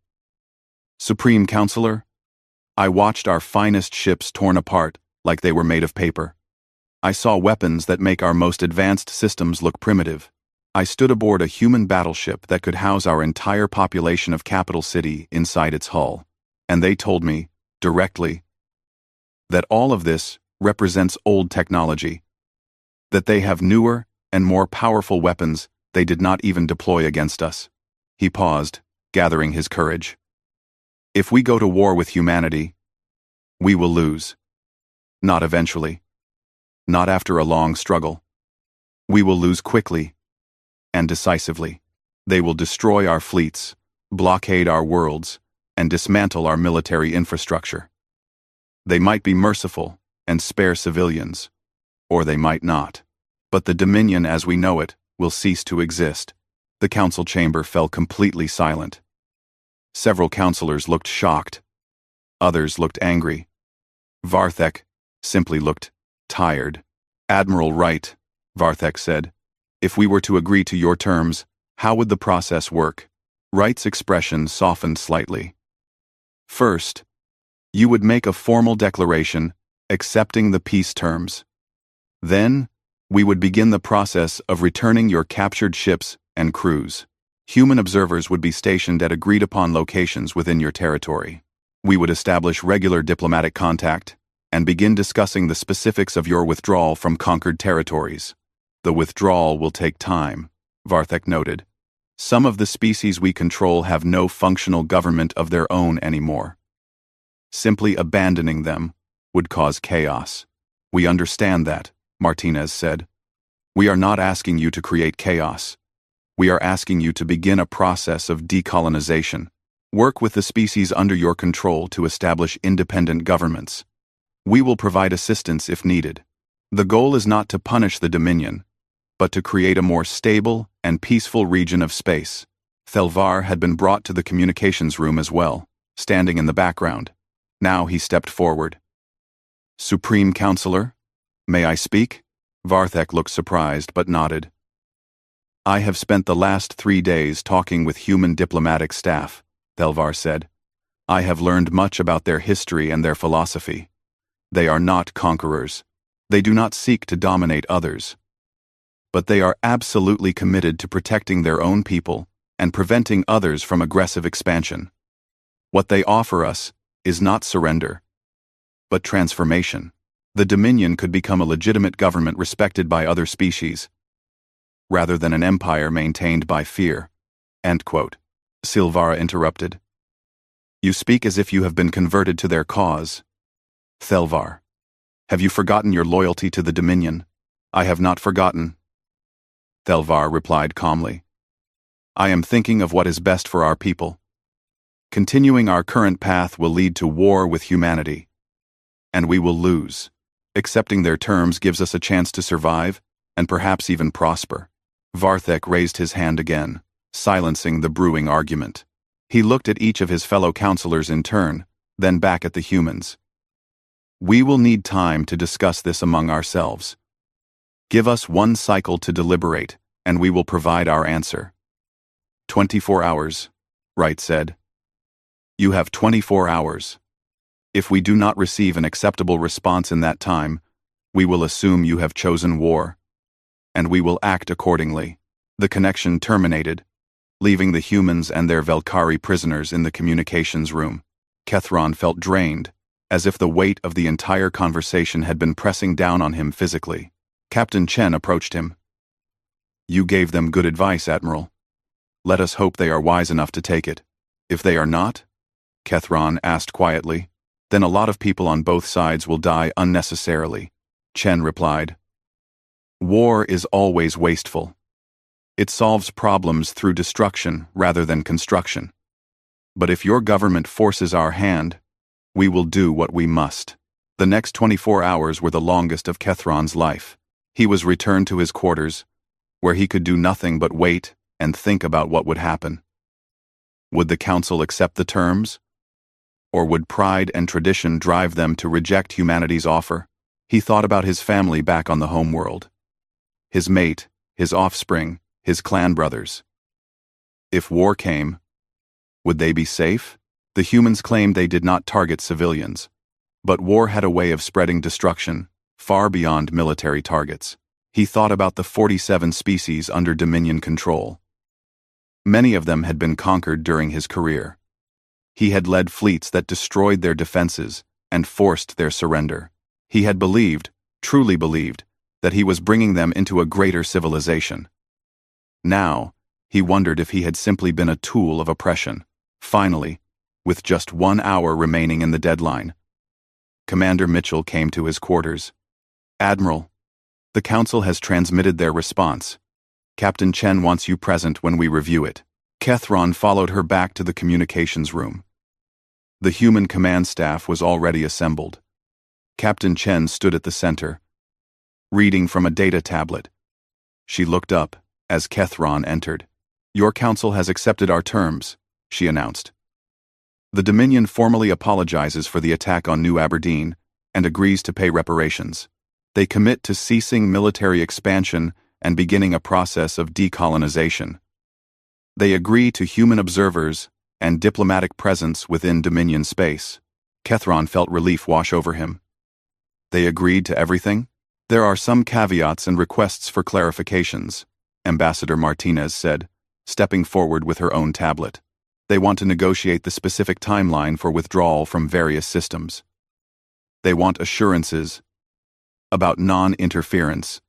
"Supreme Counselor, I watched our finest ships torn apart like they were made of paper. I saw weapons that make our most advanced systems look primitive. I stood aboard a human battleship that could house our entire population of Capital City inside its hull, and they told me, directly, that all of this represents old technology, that they have newer and more powerful weapons they did not even deploy against us. He paused, gathering his courage. If we go to war with humanity, we will lose. Not eventually. Not after a long struggle. We will lose quickly and decisively. They will destroy our fleets, blockade our worlds, and dismantle our military infrastructure. They might be merciful and spare civilians, or they might not. But the Dominion as we know it will cease to exist. The council chamber fell completely silent. Several councillors looked shocked. Others looked angry. Varthek simply looked tired. Admiral Wright, Varthek said, if we were to agree to your terms, how would the process work? Wright's expression softened slightly. First, you would make a formal declaration accepting the peace terms. Then, we would begin the process of returning your captured ships and crews. Human observers would be stationed at agreed-upon locations within your territory. We would establish regular diplomatic contact and begin discussing the specifics of your withdrawal from conquered territories. The withdrawal will take time, Varthek noted. Some of the species we control have no functional government of their own anymore. Simply abandoning them would cause chaos. We understand that, Martinez said. We are not asking you to create chaos. We are asking you to begin a process of decolonization. Work with the species under your control to establish independent governments. We will provide assistance if needed. The goal is not to punish the Dominion, but to create a more stable and peaceful region of space. Thelvar had been brought to the communications room as well, standing in the background. Now he stepped forward. Supreme Counselor, may I speak? Varthek looked surprised but nodded. I have spent the last 3 days talking with human diplomatic staff, Thelvar said. I have learned much about their history and their philosophy. They are not conquerors. They do not seek to dominate others. But they are absolutely committed to protecting their own people and preventing others from aggressive expansion. What they offer us is not surrender, but transformation. The Dominion could become a legitimate government respected by other species, rather than an empire maintained by fear. End quote. Silvara interrupted. You speak as if you have been converted to their cause. Thelvar, have you forgotten your loyalty to the Dominion? I have not forgotten. Thelvar replied calmly. I am thinking of what is best for our people. Continuing our current path will lead to war with humanity. And we will lose. Accepting their terms gives us a chance to survive, and perhaps even prosper. Varthek raised his hand again, silencing the brewing argument. He looked at each of his fellow counselors in turn, then back at the humans. We will need time to discuss this among ourselves. Give us 1 cycle to deliberate, and we will provide our answer. 24 hours, Wright said. You have 24 hours. If we do not receive an acceptable response in that time, we will assume you have chosen war, and we will act accordingly. The connection terminated, leaving the humans and their Velkari prisoners in the communications room. Kethron felt drained, as if the weight of the entire conversation had been pressing down on him physically. Captain Chen approached him. You gave them good advice, Admiral. Let us hope they are wise enough to take it. If they are not, Kethron asked quietly, then a lot of people on both sides will die unnecessarily. Chen replied. War is always wasteful. It solves problems through destruction rather than construction. But if your government forces our hand, we will do what we must. The next 24 hours were the longest of Kethron's life. He was returned to his quarters, where he could do nothing but wait and think about what would happen. Would the council accept the terms? Or would pride and tradition drive them to reject humanity's offer? He thought about his family back on the homeworld. His mate, his offspring, his clan brothers. If war came, would they be safe? The humans claimed they did not target civilians, but war had a way of spreading destruction far beyond military targets. He thought about the 47 species under Dominion control. Many of them had been conquered during his career. He had led fleets that destroyed their defenses and forced their surrender. He had believed, truly believed, that he was bringing them into a greater civilization. Now, he wondered if he had simply been a tool of oppression. Finally, with just 1 hour remaining in the deadline, Commander Mitchell came to his quarters. "Admiral, the Council has transmitted their response. Captain Chen wants you present when we review it." Kethron followed her back to the communications room. The human command staff was already assembled. Captain Chen stood at the center, reading from a data tablet. She looked up as Kethron entered. "Your council has accepted our terms," she announced. "The Dominion formally apologizes for the attack on New Aberdeen and agrees to pay reparations. They commit to ceasing military expansion and beginning a process of decolonization. They agree to human observers and diplomatic presence within Dominion space." Kethron felt relief wash over him. "They agreed to everything?" "There are some caveats and requests for clarifications," Ambassador Martinez said, stepping forward with her own tablet. "They want to negotiate the specific timeline for withdrawal from various systems. They want assurances about non-interference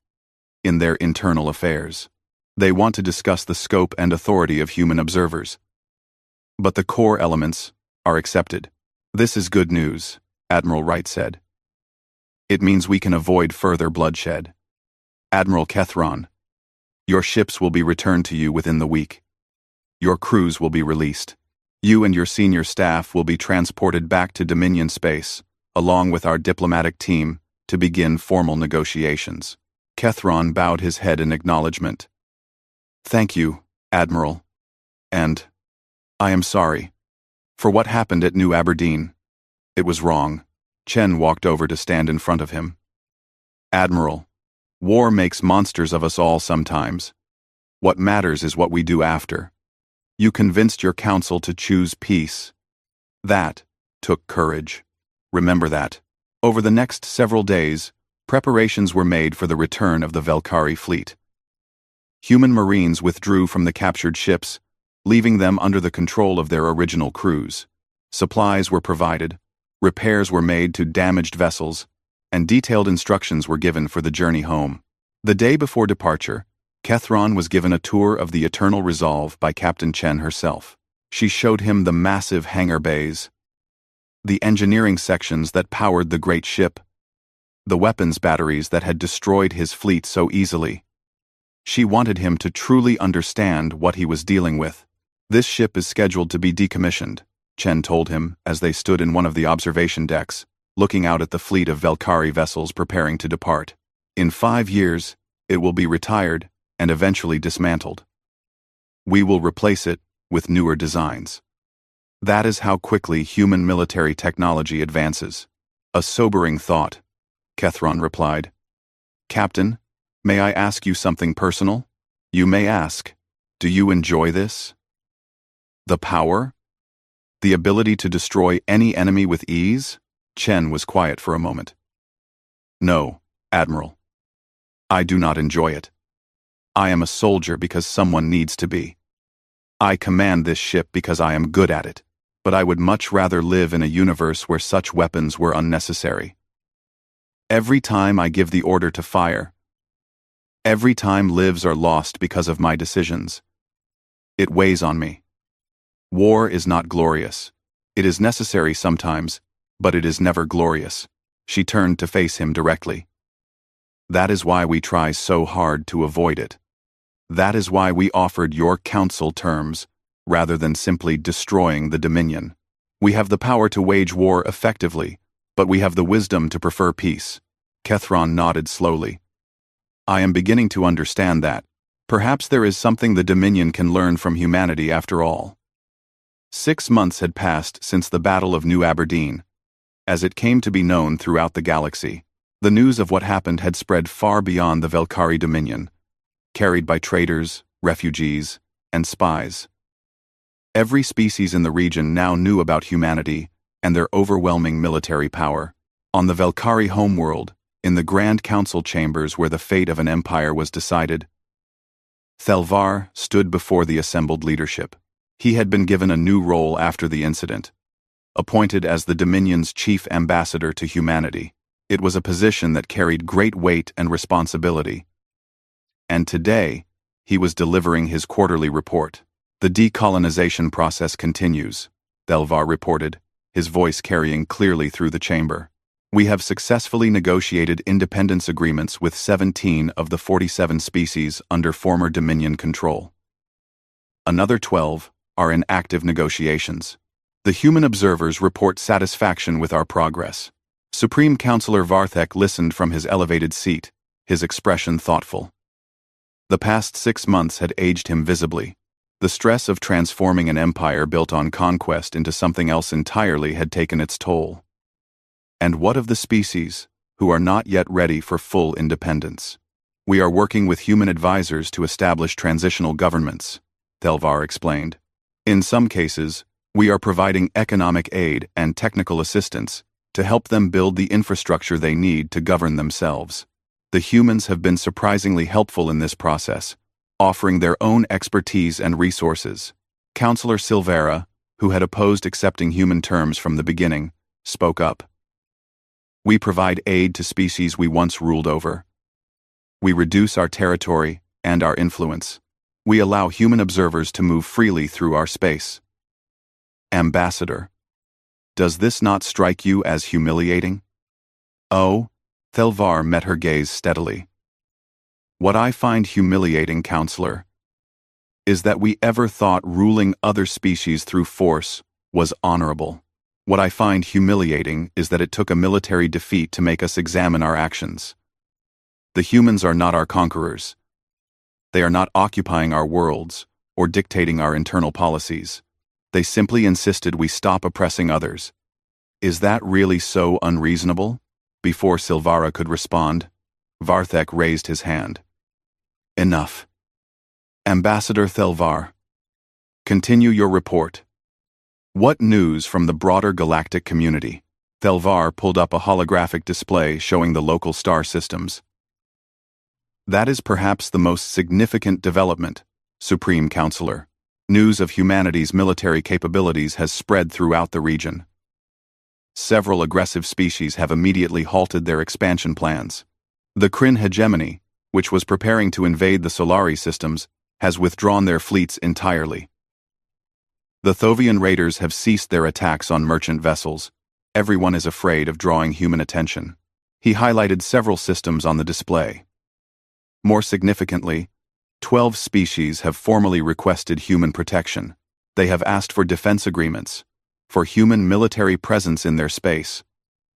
in their internal affairs. They want to discuss the scope and authority of human observers. But the core elements are accepted." "This is good news," Admiral Wright said. "It means we can avoid further bloodshed. Admiral Kethron, your ships will be returned to you within the week. Your crews will be released. You and your senior staff will be transported back to Dominion space, along with our diplomatic team, to begin formal negotiations." Kethron bowed his head in acknowledgement. "Thank you, Admiral. And I am sorry for what happened at New Aberdeen. It was wrong." Chen walked over to stand in front of him. "Admiral, war makes monsters of us all sometimes. What matters is what we do after. You convinced your council to choose peace. That took courage. Remember that." Over the next several days, preparations were made for the return of the Velkari fleet. Human Marines withdrew from the captured ships, leaving them under the control of their original crews. Supplies were provided, repairs were made to damaged vessels, and detailed instructions were given for the journey home. The day before departure, Kethron was given a tour of the Eternal Resolve by Captain Chen herself. She showed him the massive hangar bays, the engineering sections that powered the great ship, the weapons batteries that had destroyed his fleet so easily. She wanted him to truly understand what he was dealing with. "This ship is scheduled to be decommissioned," Chen told him as they stood in one of the observation decks, looking out at the fleet of Velkari vessels preparing to depart. "In 5 years, it will be retired and eventually dismantled. We will replace it with newer designs. That is how quickly human military technology advances." "A sobering thought," Kethron replied. "Captain, may I ask you something personal?" "You may ask. Do you enjoy this? The power? The ability to destroy any enemy with ease?" Chen was quiet for a moment. "No, Admiral. I do not enjoy it. I am a soldier because someone needs to be. I command this ship because I am good at it, but I would much rather live in a universe where such weapons were unnecessary. Every time I give the order to fire, every time lives are lost because of my decisions. It weighs on me. War is not glorious. It is necessary sometimes, but it is never glorious." She turned to face him directly. "That is why we try so hard to avoid it. That is why we offered your council terms, rather than simply destroying the Dominion. We have the power to wage war effectively, but we have the wisdom to prefer peace." Kethron nodded slowly. "I am beginning to understand that. Perhaps there is something the Dominion can learn from humanity after all." 6 months had passed since the Battle of New Aberdeen. As it came to be known throughout the galaxy, the news of what happened had spread far beyond the Velkari Dominion, carried by traders, refugees, and spies. Every species in the region now knew about humanity and their overwhelming military power. On the Velkari homeworld, in the Grand Council chambers where the fate of an empire was decided, Thelvar stood before the assembled leadership. He had been given a new role after the incident, appointed as the Dominion's chief ambassador to humanity. It was a position that carried great weight and responsibility. And today, he was delivering his quarterly report. The decolonization process continues, Thelvar reported, his voice carrying clearly through the chamber. We have successfully negotiated independence agreements with 17 of the 47 species under former Dominion control. Another 12 are in active negotiations. The human observers report satisfaction with our progress. Supreme Counselor Varthek listened from his elevated seat, his expression thoughtful. The past 6 months had aged him visibly. The stress of transforming an empire built on conquest into something else entirely had taken its toll. And what of the species, who are not yet ready for full independence? We are working with human advisors to establish transitional governments, Thelvar explained. In some cases, we are providing economic aid and technical assistance to help them build the infrastructure they need to govern themselves. The humans have been surprisingly helpful in this process, offering their own expertise and resources. Counselor Silvera, who had opposed accepting human terms from the beginning, spoke up. We provide aid to species we once ruled over. We reduce our territory and our influence. We allow human observers to move freely through our space. Ambassador, does this not strike you as humiliating? Oh, Thelvar met her gaze steadily. What I find humiliating, Counselor, is that we ever thought ruling other species through force was honorable. What I find humiliating is that it took a military defeat to make us examine our actions. The humans are not our conquerors. They are not occupying our worlds or dictating our internal policies. They simply insisted we stop oppressing others. Is that really so unreasonable? Before Silvara could respond, Varthek raised his hand. Enough. Ambassador Thelvar, continue your report. What news from the broader galactic community? Thelvar pulled up a holographic display showing the local star systems. That is perhaps the most significant development, Supreme Counselor. News of humanity's military capabilities has spread throughout the region. Several aggressive species have immediately halted their expansion plans. The Kryn hegemony, which was preparing to invade the Solari systems, has withdrawn their fleets entirely. The Thovian raiders have ceased their attacks on merchant vessels. Everyone is afraid of drawing human attention. He highlighted several systems on the display. More significantly, 12 species have formally requested human protection. They have asked for defense agreements, for human military presence in their space,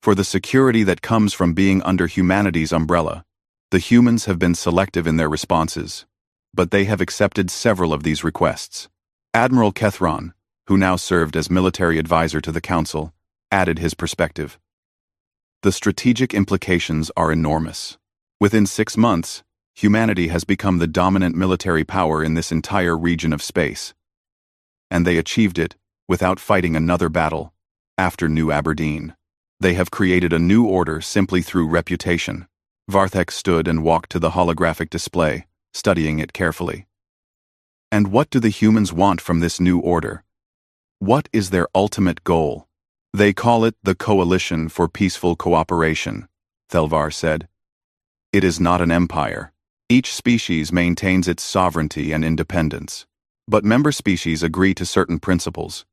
for the security that comes from being under humanity's umbrella. The humans have been selective in their responses, but they have accepted several of these requests. Admiral Kethron, who now served as military advisor to the Council, added his perspective. The strategic implications are enormous. Within 6 months, humanity has become the dominant military power in this entire region of space. And they achieved it without fighting another battle. After New Aberdeen, they have created a new order simply through reputation. Varthek stood and walked to the holographic display, studying it carefully. And what do the humans want from this new order? What is their ultimate goal? They call it the Coalition for Peaceful Cooperation, Thelvar said. It is not an empire. Each species maintains its sovereignty and independence. But member species agree to certain principles.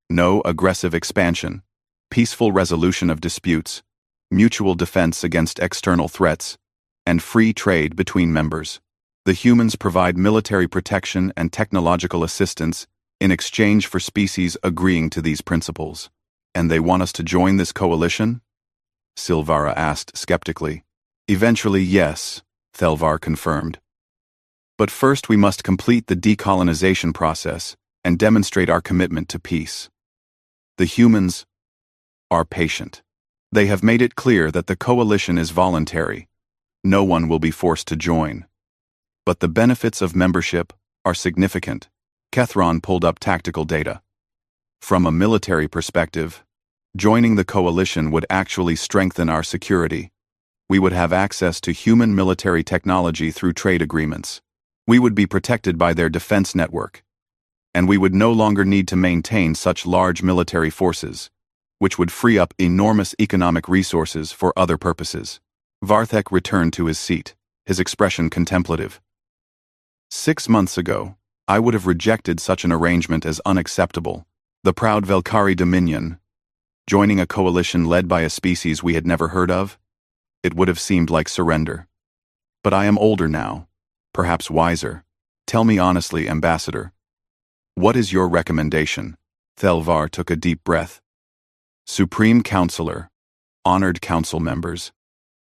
No aggressive expansion, peaceful resolution of disputes, mutual defense against external threats, and free trade between members. The humans provide military protection and technological assistance in exchange for species agreeing to these principles. And they want us to join this coalition? Silvara asked skeptically. Eventually, yes, Thelvar confirmed. But first we must complete the decolonization process and demonstrate our commitment to peace. The humans are patient. They have made it clear that the coalition is voluntary. No one will be forced to join. But the benefits of membership are significant. Kethron pulled up tactical data. From a military perspective, joining the coalition would actually strengthen our security. We would have access to human military technology through trade agreements. We would be protected by their defense network. And we would no longer need to maintain such large military forces. which would free up enormous economic resources for other purposes. Varthek returned to his seat, his expression contemplative. 6 months ago, I would have rejected such an arrangement as unacceptable. The proud Velkari Dominion, joining a coalition led by a species we had never heard of, it would have seemed like surrender. But I am older now, perhaps wiser. Tell me honestly, Ambassador, what is your recommendation? Thelvar took a deep breath. Supreme Counselor, honored council members,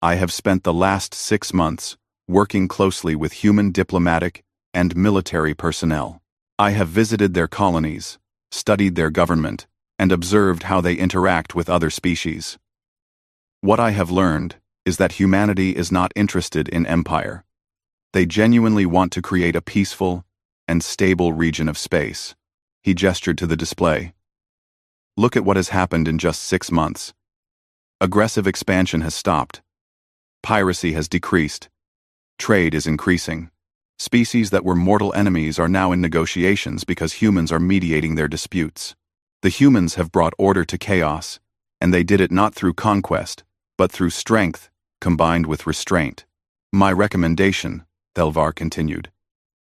I have spent the last 6 months working closely with human diplomatic and military personnel. I have visited their colonies, studied their government, and observed how they interact with other species. What I have learned is that humanity is not interested in empire. They genuinely want to create a peaceful and stable region of space. He gestured to the display. Look at what has happened in just 6 months. Aggressive expansion has stopped. Piracy has decreased. Trade is increasing. Species that were mortal enemies are now in negotiations because humans are mediating their disputes. The humans have brought order to chaos, and they did it not through conquest, but through strength, combined with restraint. My recommendation, Thelvar continued,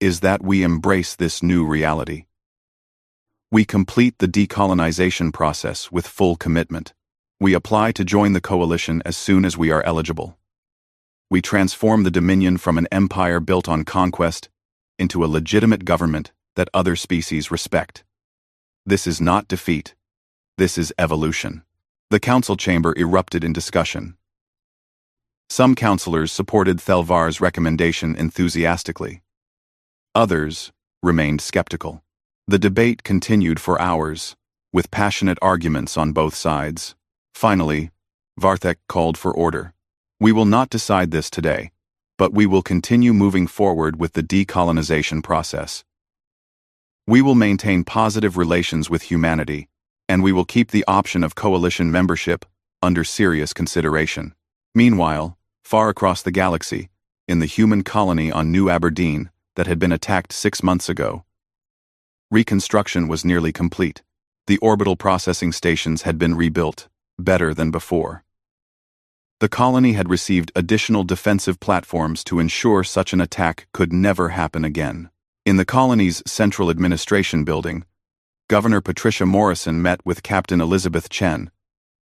is that we embrace this new reality. We complete the decolonization process with full commitment. We apply to join the coalition as soon as we are eligible. We transform the Dominion from an empire built on conquest into a legitimate government that other species respect. This is not defeat. This is evolution. The council chamber erupted in discussion. Some councillors supported Thelvar's recommendation enthusiastically. Others remained skeptical. The debate continued for hours, with passionate arguments on both sides. Finally, Varthek called for order. We will not decide this today, but we will continue moving forward with the decolonization process. We will maintain positive relations with humanity, and we will keep the option of coalition membership under serious consideration. Meanwhile, far across the galaxy, in the human colony on New Aberdeen that had been attacked 6 months ago, reconstruction was nearly complete. The orbital processing stations had been rebuilt, better than before. The colony had received additional defensive platforms to ensure such an attack could never happen again. In the colony's central administration building, Governor Patricia Morrison met with Captain Elizabeth Chen,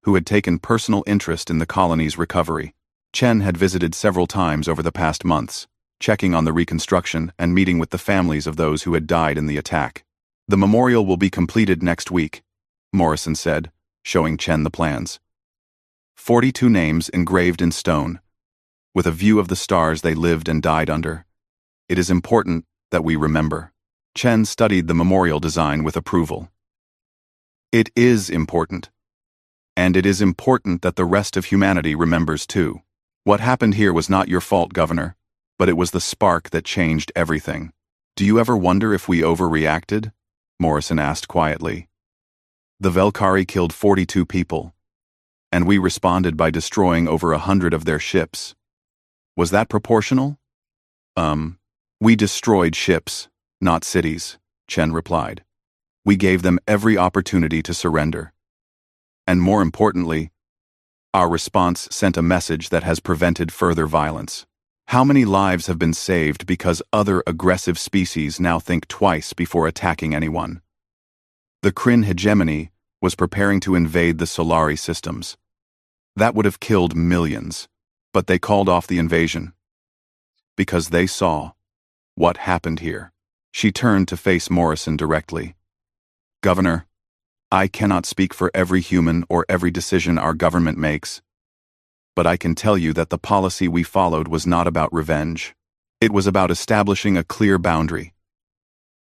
who had taken personal interest in the colony's recovery. Chen had visited several times over the past months, checking on the reconstruction and meeting with the families of those who had died in the attack. The memorial will be completed next week, Morrison said, showing Chen the plans. 42 names engraved in stone, with a view of the stars they lived and died under. It is important that we remember. Chen studied the memorial design with approval. It is important. And it is important that the rest of humanity remembers too. What happened here was not your fault, Governor, but it was the spark that changed everything. Do you ever wonder if we overreacted? Morrison asked quietly. The Velkari killed 42 people, and we responded by destroying over 100 of their ships. Was that proportional? We destroyed ships, not cities, Chen replied. We gave them every opportunity to surrender. And more importantly, our response sent a message that has prevented further violence. How many lives have been saved because other aggressive species now think twice before attacking anyone? The Kryn hegemony was preparing to invade the Solari systems. That would have killed millions, but they called off the invasion. Because they saw what happened here. She turned to face Morrison directly. Governor, I cannot speak for every human or every decision our government makes, but I can tell you that the policy we followed was not about revenge. It was about establishing a clear boundary.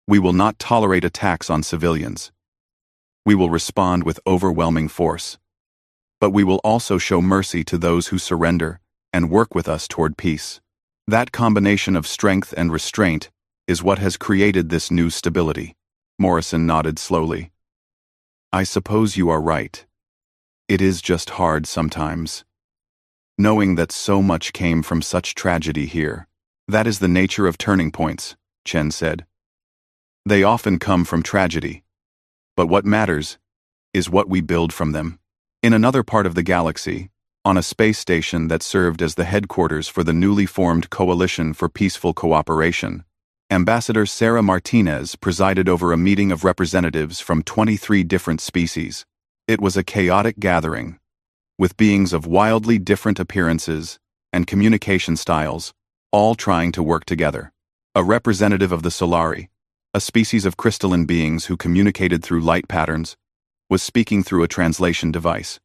We will not tolerate attacks on civilians. We will respond with overwhelming force. But we will also show mercy to those who surrender and work with us toward peace. That combination of strength and restraint is what has created this new stability. Morrison nodded slowly. I suppose you are right. It is just hard sometimes. Knowing that so much came from such tragedy here. That is the nature of turning points, Chen said. They often come from tragedy. But what matters is what we build from them. In another part of the galaxy, on a space station that served as the headquarters for the newly formed Coalition for Peaceful Cooperation, Ambassador Sarah Martinez presided over a meeting of representatives from 23 different species. It was a chaotic gathering, with beings of wildly different appearances and communication styles, all trying to work together. A representative of the Solari, a species of crystalline beings who communicated through light patterns, was speaking through a translation device.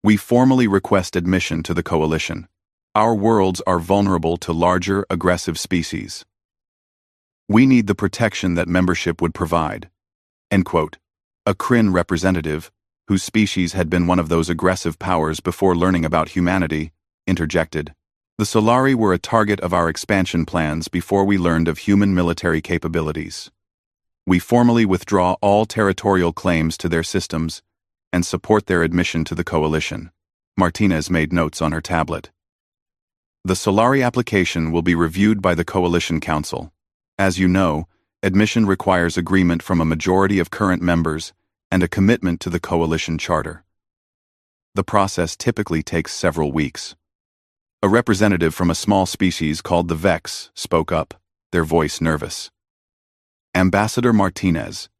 "We formally request admission to the Coalition. Our worlds are vulnerable to larger, aggressive species. We need the protection that membership would provide." End quote. A Kryn representative, whose species had been one of those aggressive powers before learning about humanity, interjected. "The Solari were a target of our expansion plans before we learned of human military capabilities. We formally withdraw all territorial claims to their systems and support their admission to the Coalition." Martinez made notes on her tablet. "The Solari application will be reviewed by the Coalition Council. As you know, admission requires agreement from a majority of current members and a commitment to the Coalition Charter. The process typically takes several weeks." A representative from a small species called the Vex spoke up, their voice nervous. "Ambassador Martinez,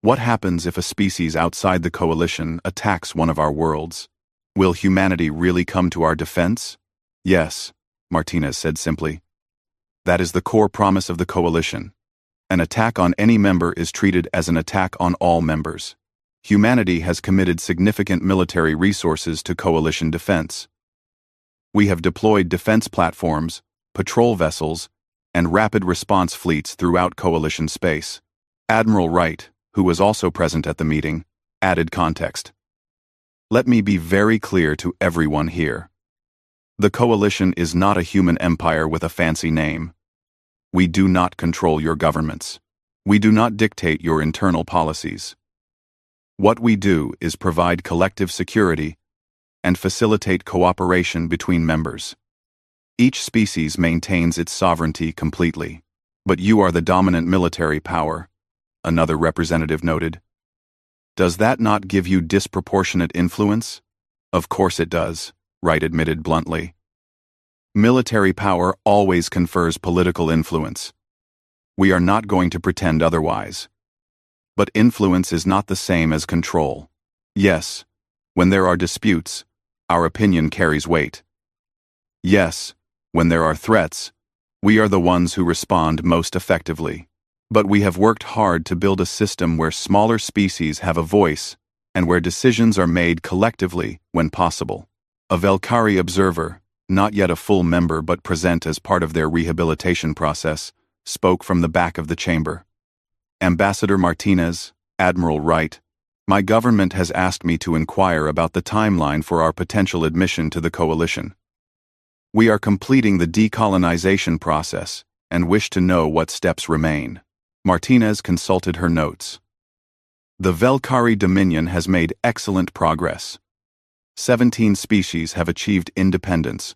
what happens if a species outside the Coalition attacks one of our worlds? Will humanity really come to our defense?" "Yes," Martinez said simply. "That is the core promise of the Coalition. An attack on any member is treated as an attack on all members. Humanity has committed significant military resources to Coalition defense. We have deployed defense platforms, patrol vessels, and rapid response fleets throughout Coalition space." Admiral Wright, who was also present at the meeting, added context. "Let me be very clear to everyone here. The Coalition is not a human empire with a fancy name. We do not control your governments. We do not dictate your internal policies. What we do is provide collective security and facilitate cooperation between members. Each species maintains its sovereignty completely. But you are the dominant military power," another representative noted. "Does that not give you disproportionate influence?" "Of course it does," Wright admitted bluntly. "Military power always confers political influence. We are not going to pretend otherwise. But influence is not the same as control. Yes, when there are disputes, our opinion carries weight. Yes, when there are threats, we are the ones who respond most effectively. But we have worked hard to build a system where smaller species have a voice and where decisions are made collectively when possible." A Velkari observer, not yet a full member but present as part of their rehabilitation process, spoke from the back of the chamber. "Ambassador Martinez, Admiral Wright, my government has asked me to inquire about the timeline for our potential admission to the Coalition. We are completing the decolonization process and wish to know what steps remain." Martinez consulted her notes. "The Velkari Dominion has made excellent progress. 17 species have achieved independence,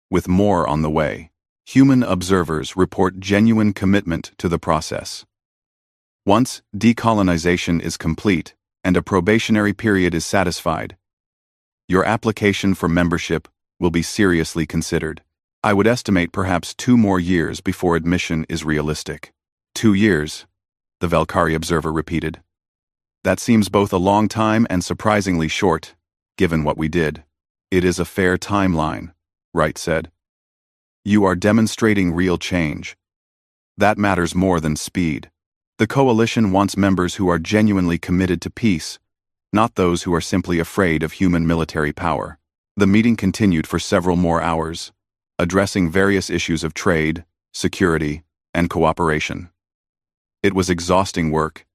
with more on the way. Human observers report genuine commitment to the process. Once decolonization is complete and a probationary period is satisfied, your application for membership will be seriously considered. I would estimate perhaps 2 more years before admission is realistic." 2 years, the Velkari observer repeated. "That seems both a long time and surprisingly short, given what we did." "It is a fair timeline," Wright said. "You are demonstrating real change. That matters more than speed. The Coalition wants members who are genuinely committed to peace, not those who are simply afraid of human military power." The meeting continued for several more hours, addressing various issues of trade, security, and cooperation. It was exhausting work,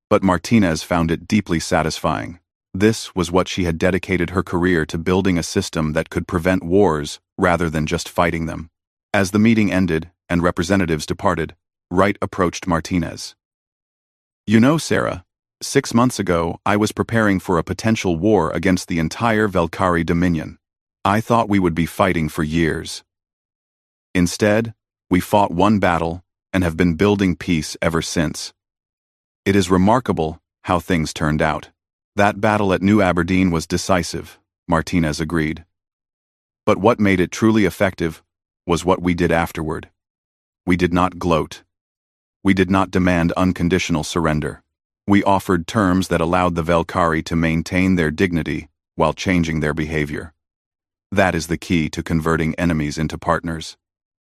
but Martinez found it deeply satisfying. This was what she had dedicated her career to, building a system that could prevent wars rather than just fighting them. As the meeting ended and representatives departed, Wright approached Martinez. "You know, Sarah, 6 months ago I was preparing for a potential war against the entire Velkari Dominion. I thought we would be fighting for years. Instead, we fought one battle and have been building peace ever since. It is remarkable how things turned out." That battle at New Aberdeen was decisive, Martinez agreed. But what made it truly effective was what we did afterward. We did not gloat. We did not demand unconditional surrender. We offered terms that allowed the Valkyrie to maintain their dignity while changing their behavior. That is the key to converting enemies into partners.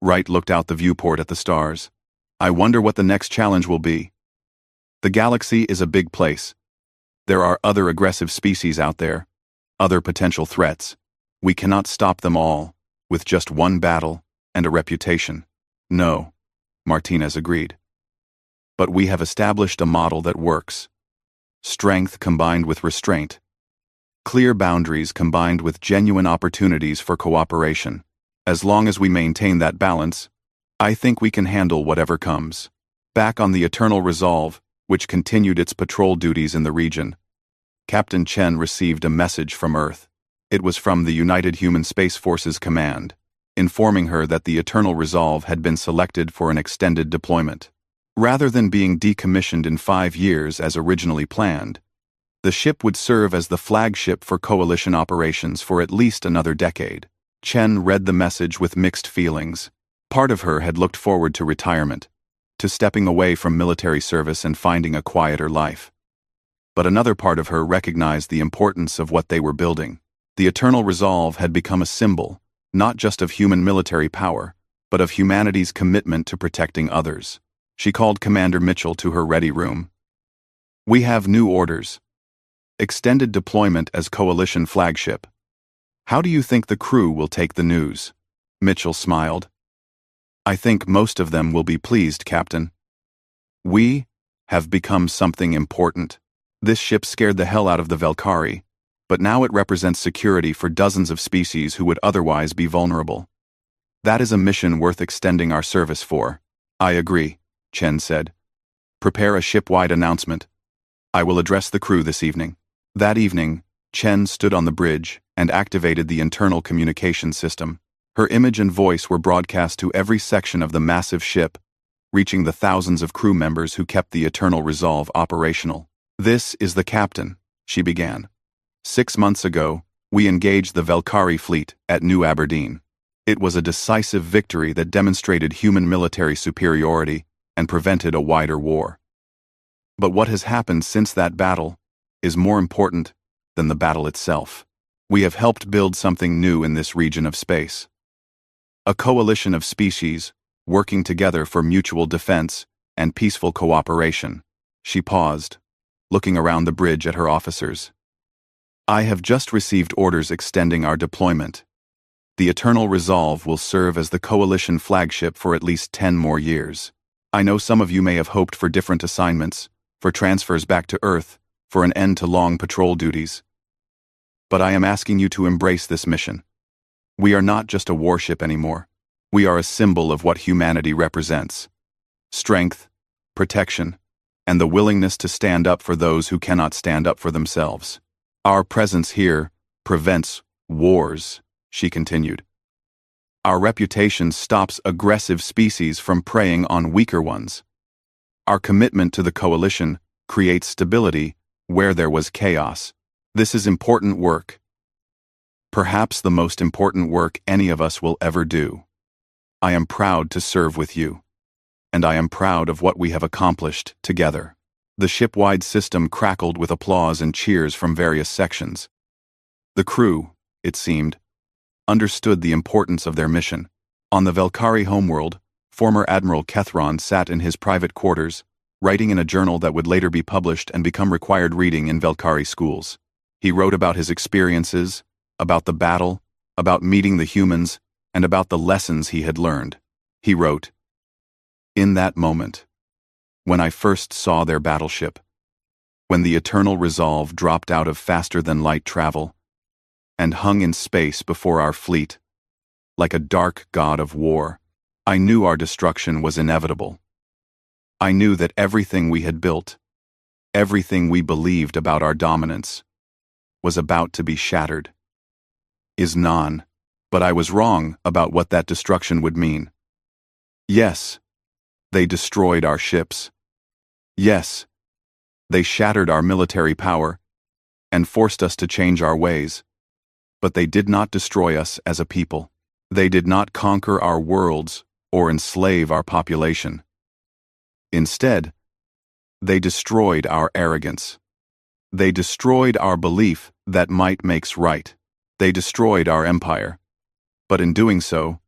Wright looked out the viewport at the stars. I wonder what the next challenge will be. The galaxy is a big place. There are other aggressive species out there, other potential threats. We cannot stop them all with just one battle and a reputation. No, Martinez agreed. But we have established a model that works. Strength combined with restraint. Clear boundaries combined with genuine opportunities for cooperation. As long as we maintain that balance, I think we can handle whatever comes. Back on the Eternal Resolve, which continued its patrol duties in the region, Captain Chen received a message from Earth. It was from the United Human Space Forces Command, informing her that the Eternal Resolve had been selected for an extended deployment. Rather than being decommissioned in 5 years as originally planned, the ship would serve as the flagship for coalition operations for at least another decade. Chen read the message with mixed feelings. Part of her had looked forward to retirement, to stepping away from military service and finding a quieter life. But another part of her recognized the importance of what they were building. The Eternal Resolve had become a symbol, not just of human military power, but of humanity's commitment to protecting others. She called Commander Mitchell to her ready room. We have new orders. Extended deployment as coalition flagship. How do you think the crew will take the news? Mitchell smiled. I think most of them will be pleased, Captain. We have become something important. This ship scared the hell out of the Valkyrie, but now it represents security for dozens of species who would otherwise be vulnerable. That is a mission worth extending our service for. I agree, Chen said. Prepare a ship-wide announcement. I will address the crew this evening. That evening, Chen stood on the bridge and activated the internal communication system. Her image and voice were broadcast to every section of the massive ship, reaching the thousands of crew members who kept the Eternal Resolve operational. This is the captain, she began. 6 months ago, we engaged the Valkyrie fleet at New Aberdeen. It was a decisive victory that demonstrated human military superiority and prevented a wider war. But what has happened since that battle is more important than the battle itself. We have helped build something new in this region of space. A coalition of species working together for mutual defense and peaceful cooperation. She paused, looking around the bridge at her officers. I have just received orders extending our deployment. The Eternal Resolve will serve as the coalition flagship for at least 10 more years. I know some of you may have hoped for different assignments, for transfers back to Earth, for an end to long patrol duties. But I am asking you to embrace this mission. We are not just a warship anymore. We are a symbol of what humanity represents. Strength, protection, and the willingness to stand up for those who cannot stand up for themselves. Our presence here prevents wars, she continued. Our reputation stops aggressive species from preying on weaker ones. Our commitment to the coalition creates stability where there was chaos. This is important work. Perhaps the most important work any of us will ever do. I am proud to serve with you, and I am proud of what we have accomplished together. The ship-wide system crackled with applause and cheers from various sections. The crew, it seemed, understood the importance of their mission. On the Valkyrie homeworld, former Admiral Kethron sat in his private quarters, writing in a journal that would later be published and become required reading in Valkyrie schools. He wrote about his experiences, about the battle, about meeting the humans, and about the lessons he had learned. He wrote, "In that moment, when I first saw their battleship, when the Eternal Resolve dropped out of faster-than-light travel and hung in space before our fleet, like a dark god of war, I knew our destruction was inevitable. I knew that everything we had built, everything we believed about our dominance, was about to be shattered. But I was wrong about what that destruction would mean. Yes, they destroyed our ships. Yes, they shattered our military power. and forced us to change our ways. But they did not destroy us as a people. They did not conquer our worlds or enslave our population. Instead, they destroyed our arrogance. They destroyed our belief that might makes right. They destroyed our empire. But in doing so,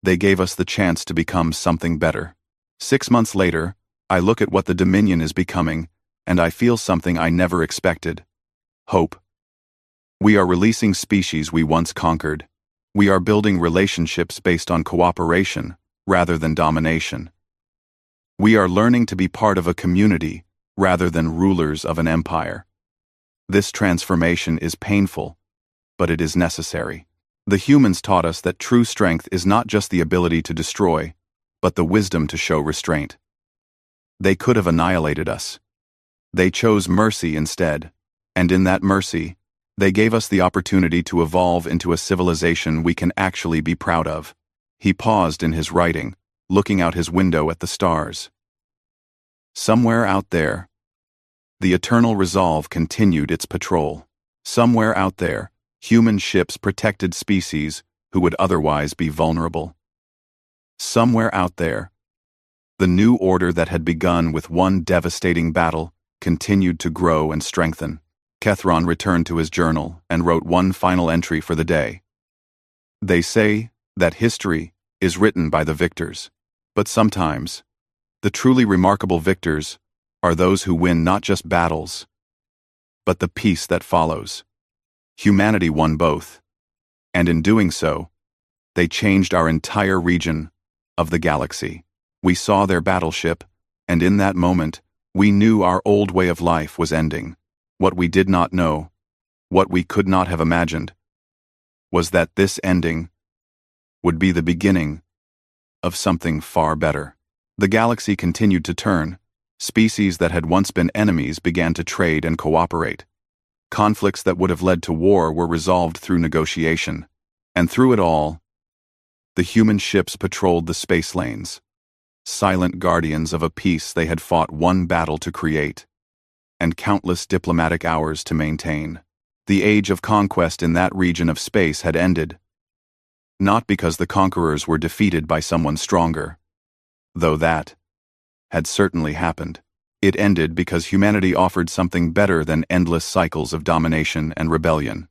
they gave us the chance to become something better. 6 months later, I look at what the Dominion is becoming, and I feel something I never expected. Hope. We are releasing species we once conquered. We are building relationships based on cooperation rather than domination. We are learning to be part of a community rather than rulers of an empire. This transformation is painful, but it is necessary. The humans taught us that true strength is not just the ability to destroy, but the wisdom to show restraint. They could have annihilated us. They chose mercy instead, and in that mercy, they gave us the opportunity to evolve into a civilization we can actually be proud of. He paused in his writing, looking out his window at the stars. Somewhere out there, the Eternal Resolve continued its patrol. Somewhere out there, human ships protected species who would otherwise be vulnerable. Somewhere out there, the new order that had begun with one devastating battle continued to grow and strengthen. Kethron returned to his journal and wrote one final entry for the day. They say that history is written by the victors, but sometimes, the truly remarkable victors are those who win not just battles, but the peace that follows. Humanity won both, and in doing so, they changed our entire region of the galaxy. We saw their battleship, and in that moment, we knew our old way of life was ending. What we did not know, what we could not have imagined, was that this ending would be the beginning of something far better. The galaxy continued to turn. Species that had once been enemies began to trade and cooperate. Conflicts that would have led to war were resolved through negotiation. And through it all, the human ships patrolled the space lanes, silent guardians of a peace they had fought one battle to create, and countless diplomatic hours to maintain. The age of conquest in that region of space had ended, not because the conquerors were defeated by someone stronger, though that had certainly happened. It ended because humanity offered something better than endless cycles of domination and rebellion.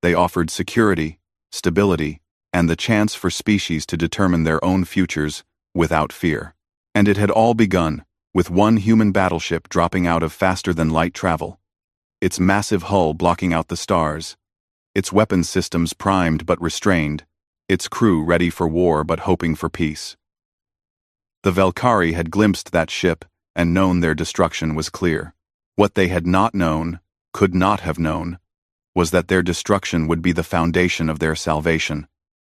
They offered security, stability, and the chance for species to determine their own futures without fear. And it had all begun with one human battleship dropping out of faster-than-light travel, its massive hull blocking out the stars, its weapons systems primed but restrained, its crew ready for war but hoping for peace. The Valkyrie had glimpsed that ship and known their destruction was clear. What they had not known, could not have known, was that their destruction would be the foundation of their salvation.